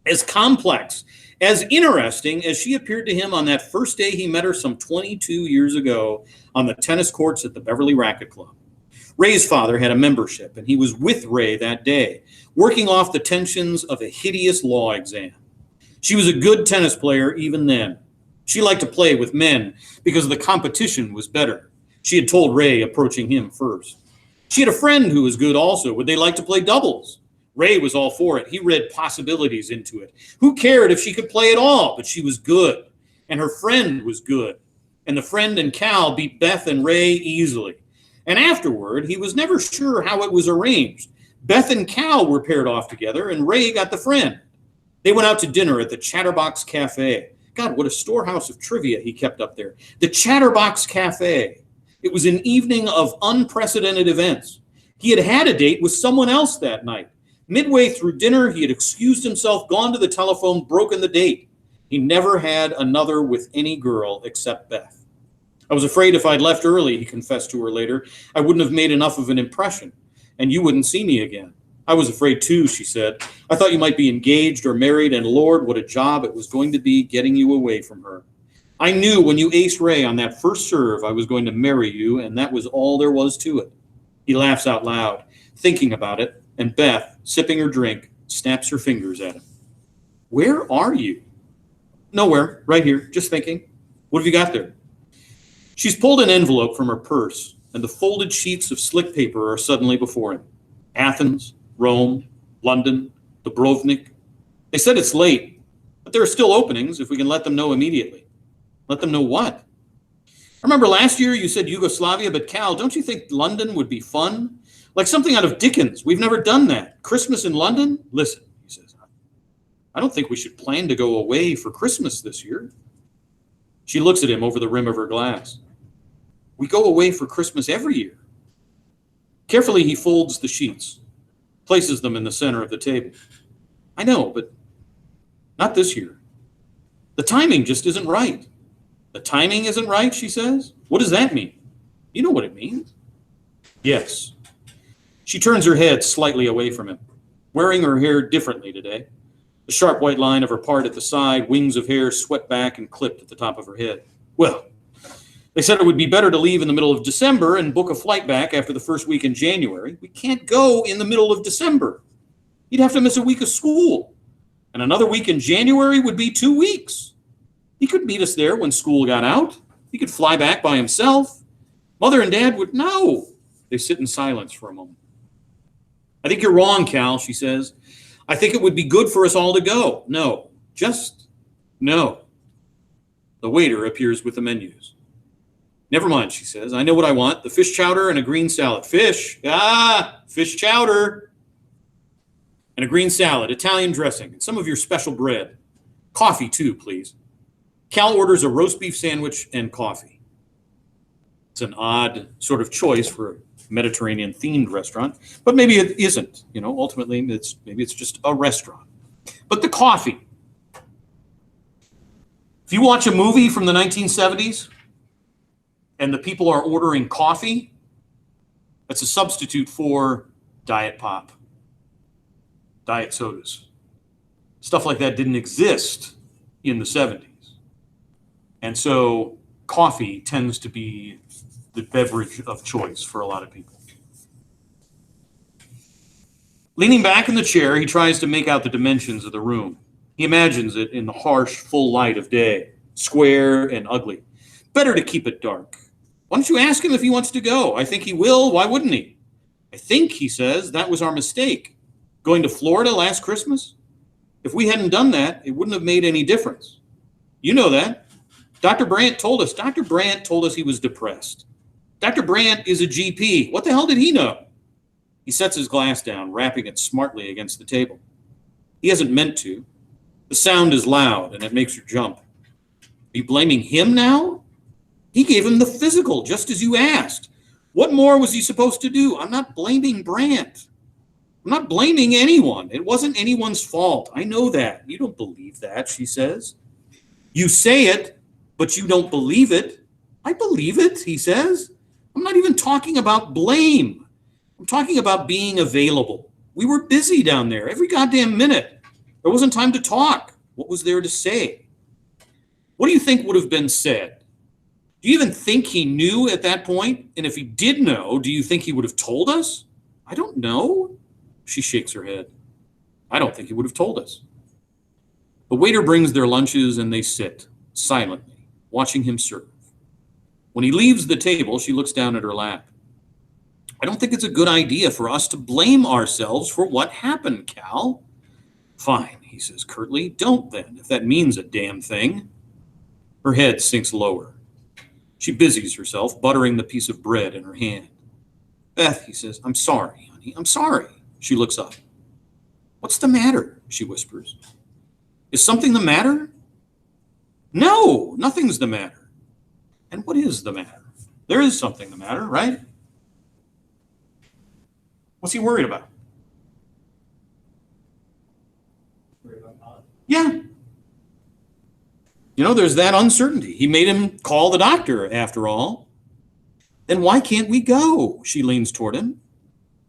as complex, as interesting as she appeared to him on that first day he met her some 22 years ago on the tennis courts at the Beverly Racquet Club. Ray's father had a membership, and he was with Ray that day, working off the tensions of a hideous law exam. She was a good tennis player even then. She liked to play with men because the competition was better. She had told Ray, approaching him first. She had a friend who was good also. Would they like to play doubles? Ray was all for it. He read possibilities into it. Who cared if she could play at all? But she was good, and her friend was good. And the friend and Cal beat Beth and Ray easily. And afterward, he was never sure how it was arranged. Beth and Cal were paired off together, and Ray got the friend. They went out to dinner at the Chatterbox Cafe. God, what a storehouse of trivia he kept up there. The Chatterbox Cafe. It was an evening of unprecedented events. He had had a date with someone else that night. Midway through dinner, he had excused himself, gone to the telephone, broken the date. He never had another with any girl except Beth. I was afraid if I'd left early, he confessed to her later, I wouldn't have made enough of an impression, and you wouldn't see me again. I was afraid too, she said. I thought you might be engaged or married, and Lord, what a job it was going to be getting you away from her. I knew when you aced Ray on that first serve, I was going to marry you, and that was all there was to it. He laughs out loud, thinking about it, and Beth, sipping her drink, snaps her fingers at him. Where are you? Nowhere, right here, just thinking. What have you got there? She's pulled an envelope from her purse, and the folded sheets of slick paper are suddenly before him. Athens, Rome, London, Dubrovnik. They said it's late, but there are still openings if we can let them know immediately. Let them know what? I remember last year you said Yugoslavia, but Cal, don't you think London would be fun? Like something out of Dickens. We've never done that. Christmas in London? Listen, he says, I don't think we should plan to go away for Christmas this year. She looks at him over the rim of her glass. We go away for Christmas every year. Carefully, he folds the sheets, places them in the center of the table. I know, but not this year. The timing just isn't right. The timing isn't right, she says. What does that mean? You know what it means. Yes. She turns her head slightly away from him, wearing her hair differently today. The sharp white line of her part at the side, wings of hair swept back and clipped at the top of her head. Well, they said it would be better to leave in the middle of December and book a flight back after the first week in January. We can't go in the middle of December. You'd have to miss a week of school. And another week in January would be 2 weeks. He could meet us there when school got out. He could fly back by himself. Mother and Dad would know. They sit in silence for a moment. I think you're wrong, Cal, she says. I think it would be good for us all to go. No, just no. The waiter appears with the menus. Never mind, she says. I know what I want. The fish chowder and a green salad. Fish. Fish chowder. And a green salad, Italian dressing, and some of your special bread. Coffee, too, please. Cal orders a roast beef sandwich and coffee. It's an odd sort of choice for a Mediterranean-themed restaurant, but maybe it isn't. You know, ultimately, maybe it's just a restaurant. But the coffee. If you watch a movie from the 1970s, and the people are ordering coffee, that's a substitute for Diet Pop, diet sodas. Stuff like that didn't exist in the 70s. And so coffee tends to be the beverage of choice for a lot of people. Leaning back in the chair, he tries to make out the dimensions of the room. He imagines it in the harsh, full light of day, square and ugly. Better to keep it dark. Why don't you ask him if he wants to go? I think he will. Why wouldn't he? I think, he says, that was our mistake. Going to Florida last Christmas? If we hadn't done that, it wouldn't have made any difference. You know that. Dr. Brandt told us. Dr. Brandt told us he was depressed. Dr. Brandt is a GP. What the hell did he know? He sets his glass down, rapping it smartly against the table. He hasn't meant to. The sound is loud, and it makes her jump. Are you blaming him now? He gave him the physical, just as you asked. What more was he supposed to do? I'm not blaming Brandt. I'm not blaming anyone. It wasn't anyone's fault. I know that. You don't believe that, she says. You say it, but you don't believe it. I believe it, he says. I'm not even talking about blame. I'm talking about being available. We were busy down there every goddamn minute. There wasn't time to talk. What was there to say? What do you think would have been said? Do you even think he knew at that point? And if he did know, do you think he would have told us? I don't know. She shakes her head. I don't think he would have told us. The waiter brings their lunches and they sit silently, watching him serve. When he leaves the table, she looks down at her lap. I don't think it's a good idea for us to blame ourselves for what happened, Cal. Fine, he says curtly. Don't then, if that means a damn thing. Her head sinks lower. She busies herself, buttering the piece of bread in her hand. Beth, he says, I'm sorry, honey. I'm sorry. She looks up. What's the matter? She whispers. Is something the matter? No, nothing's the matter. And what is the matter? There is something the matter, right? What's he worried about? Worried about God. Yeah. You know, there's that uncertainty. He made him call the doctor, after all. Then why can't we go? She leans toward him.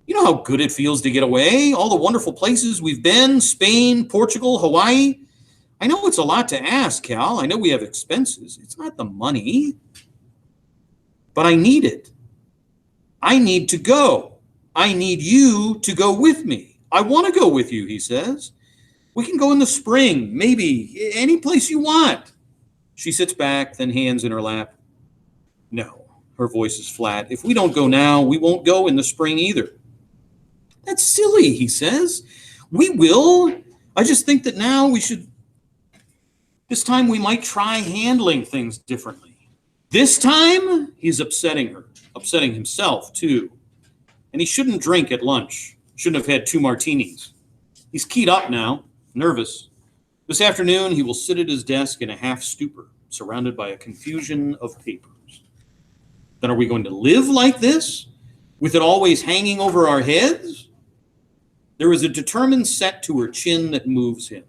You know how good it feels to get away? All the wonderful places we've been, Spain, Portugal, Hawaii. I know it's a lot to ask, Cal. I know we have expenses. It's not the money. But I need it. I need to go. I need you to go with me. I want to go with you, he says. We can go in the spring, maybe, any place you want. She sits back, then hands in her lap. No, her voice is flat. If we don't go now, we won't go in the spring either. That's silly, he says. We will. I just think that now we should, this time we might try handling things differently. This time, he's upsetting her, upsetting himself too. And he shouldn't drink at lunch. Shouldn't have had 2 martinis. He's keyed up now, nervous. This afternoon, he will sit at his desk in a half stupor, surrounded by a confusion of papers. Then are we going to live like this, with it always hanging over our heads? There is a determined set to her chin that moves him.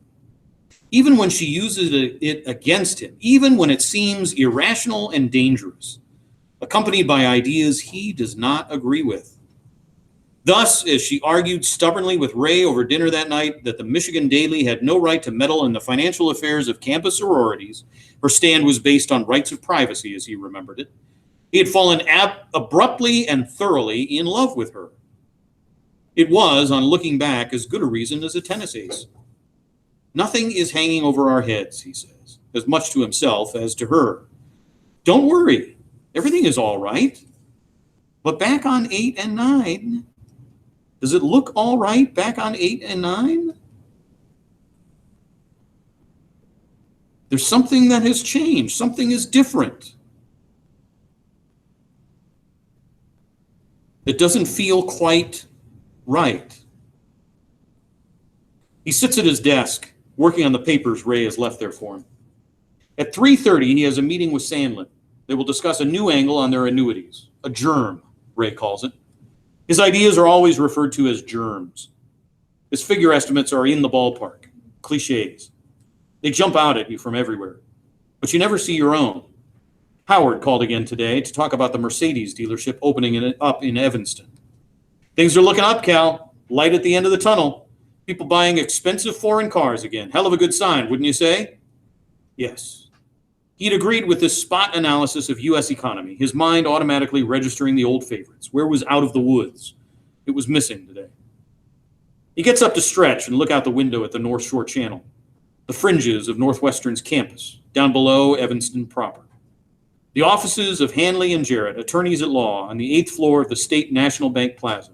Even when she uses it against him, even when it seems irrational and dangerous, accompanied by ideas he does not agree with. Thus, as she argued stubbornly with Ray over dinner that night that the Michigan Daily had no right to meddle in the financial affairs of campus sororities, her stand was based on rights of privacy, as he remembered it. He had fallen abruptly and thoroughly in love with her. It was, on looking back, as good a reason as a tennis ace. Nothing is hanging over our heads, he says, as much to himself as to her. Don't worry, everything is all right. But back on 8 and 9... does it look all right back on 8 and 9? There's something that has changed. Something is different. It doesn't feel quite right. He sits at his desk, working on the papers Ray has left there for him. At 3:30, he has a meeting with Sandlin. They will discuss a new angle on their annuities. A germ, Ray calls it. His ideas are always referred to as germs. His figure estimates are in the ballpark, cliches. They jump out at you from everywhere, but you never see your own. Howard called again today to talk about the Mercedes dealership opening up in Evanston. Things are looking up, Cal. Light at the end of the tunnel. People buying expensive foreign cars again. Hell of a good sign, wouldn't you say? Yes. He'd agreed with this spot analysis of U.S. economy, his mind automatically registering the old favorites. Where was Out of the Woods? It was missing today. He gets up to stretch and look out the window at the North Shore Channel, the fringes of Northwestern's campus, down below Evanston proper. The offices of Hanley and Jarrett, attorneys at law, on the 8th floor of the State National Bank Plaza,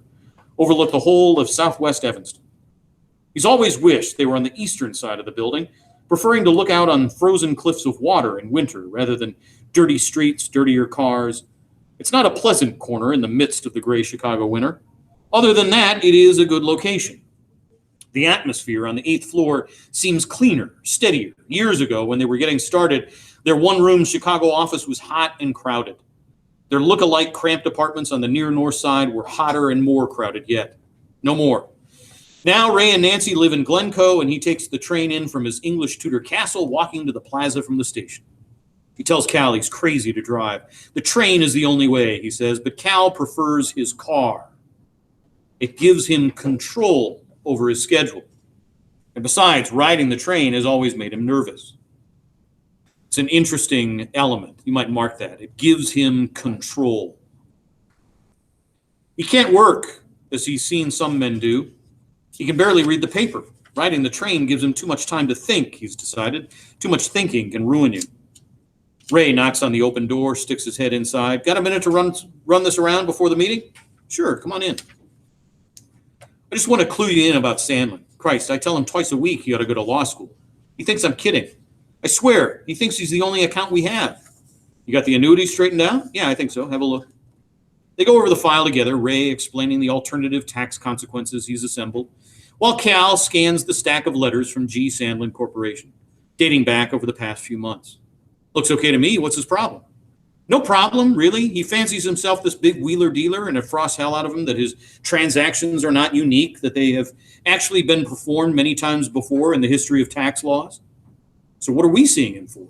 overlook the whole of southwest Evanston. He's always wished they were on the eastern side of the building, preferring to look out on frozen cliffs of water in winter rather than dirty streets, dirtier cars. It's not a pleasant corner in the midst of the gray Chicago winter. Other than that, it is a good location. The atmosphere on the 8th floor seems cleaner, steadier. Years ago, when they were getting started, their one-room Chicago office was hot and crowded. Their look-alike cramped apartments on the near north side were hotter and more crowded yet. No more. Now Ray and Nancy live in Glencoe, and he takes the train in from his English Tudor castle, walking to the plaza from the station. He tells Cal he's crazy to drive. The train is the only way, he says, but Cal prefers his car. It gives him control over his schedule. And besides, riding the train has always made him nervous. It's an interesting element. You might mark that. It gives him control. He can't work, as he's seen some men do. He can barely read the paper. Riding the train gives him too much time to think, he's decided. Too much thinking can ruin you. Ray knocks on the open door, sticks his head inside. Got a minute to run this around before the meeting? Sure, come on in. I just want to clue you in about Sandlin. Christ, I tell him twice a week he ought to go to law school. He thinks I'm kidding. I swear, he thinks he's the only account we have. You got the annuity straightened out? Yeah, I think so. Have a look. They go over the file together, Ray explaining the alternative tax consequences he's assembled, while Cal scans the stack of letters from G. Sandlin Corporation, dating back over the past few months. Looks okay to me. What's his problem? No problem, really. He fancies himself this big wheeler dealer and it frosts hell out of him that his transactions are not unique, that they have actually been performed many times before in the history of tax laws. So what are we seeing him for?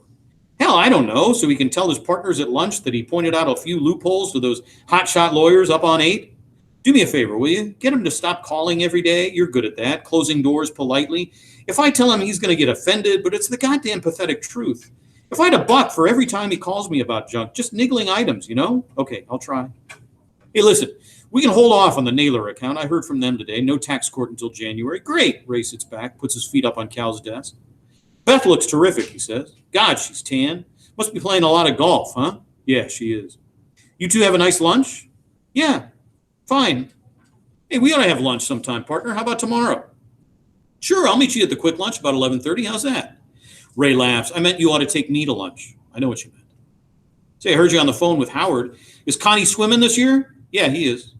Hell, I don't know. So he can tell his partners at lunch that he pointed out a few loopholes to those hotshot lawyers up on 8. Do me a favor, will you? Get him to stop calling every day. You're good at that, closing doors politely. If I tell him, he's going to get offended, but it's the goddamn pathetic truth. If I had a buck for every time he calls me about junk, just niggling items, you know? Okay, I'll try. Hey, listen, we can hold off on the Naylor account. I heard from them today. No tax court until January. Great. Ray sits back, puts his feet up on Cal's desk. Beth looks terrific, he says. God, she's tan. Must be playing a lot of golf, huh? Yeah, she is. You two have a nice lunch? Yeah, fine. Hey, we ought to have lunch sometime, partner. How about tomorrow? Sure, I'll meet you at the quick lunch about 11:30. How's that? Ray laughs. I meant you ought to take me to lunch. I know what you meant. Say, I heard you on the phone with Howard. Is Connie swimming this year? Yeah, he is.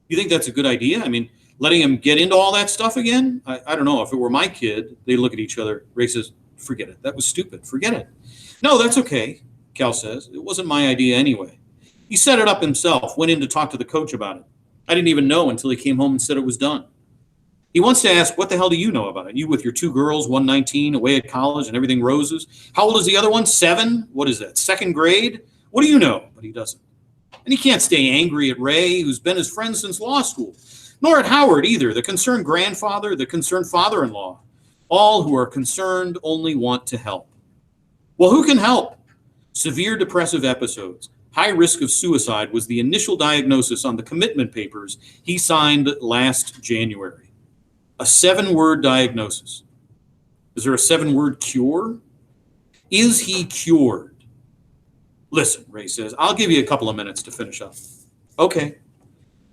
You think that's a good idea? I mean, letting him get into all that stuff again? I don't know. If it were my kid, they'd look at each other. Ray says, forget it. That was stupid. Forget it. No, that's okay, Cal says. It wasn't my idea anyway. He set it up himself, went in to talk to the coach about it. I didn't even know until he came home and said it was done. He wants to ask, what the hell do you know about it? You with your 2 girls, 119, away at college and everything roses. How old is the other one? 7? What is that, 2nd grade? What do you know? But he doesn't. And he can't stay angry at Ray, who's been his friend since law school. Nor at Howard either, the concerned grandfather, the concerned father-in-law. All who are concerned only want to help. Well, who can help? Severe depressive episodes. High risk of suicide was the initial diagnosis on the commitment papers he signed last January. A 7-word diagnosis. Is there a 7-word cure? Is he cured? Listen, Ray says, I'll give you a couple of minutes to finish up. Okay.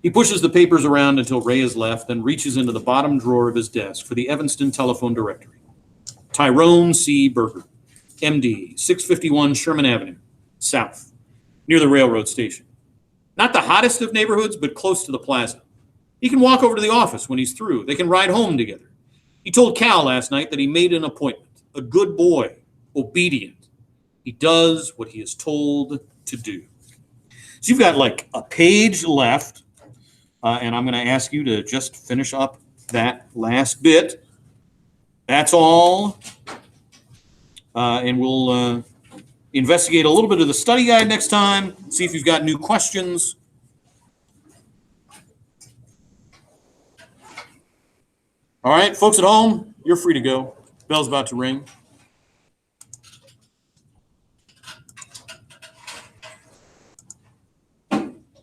He pushes the papers around until Ray is left, then reaches into the bottom drawer of his desk for the Evanston telephone directory. Tyrone C. Berger, MD, 651 Sherman Avenue, South, near the railroad station. Not the hottest of neighborhoods, but close to the plaza. He can walk over to the office when he's through. They can ride home together. He told Cal last night that he made an appointment. A good boy, obedient. He does what he is told to do. So you've got like a page left, and I'm going to ask you to just finish up that last bit. That's all. And we'll investigate a little bit of the study guide next time, see if you've got new questions. All right, folks at home, you're free to go. Bell's about to ring.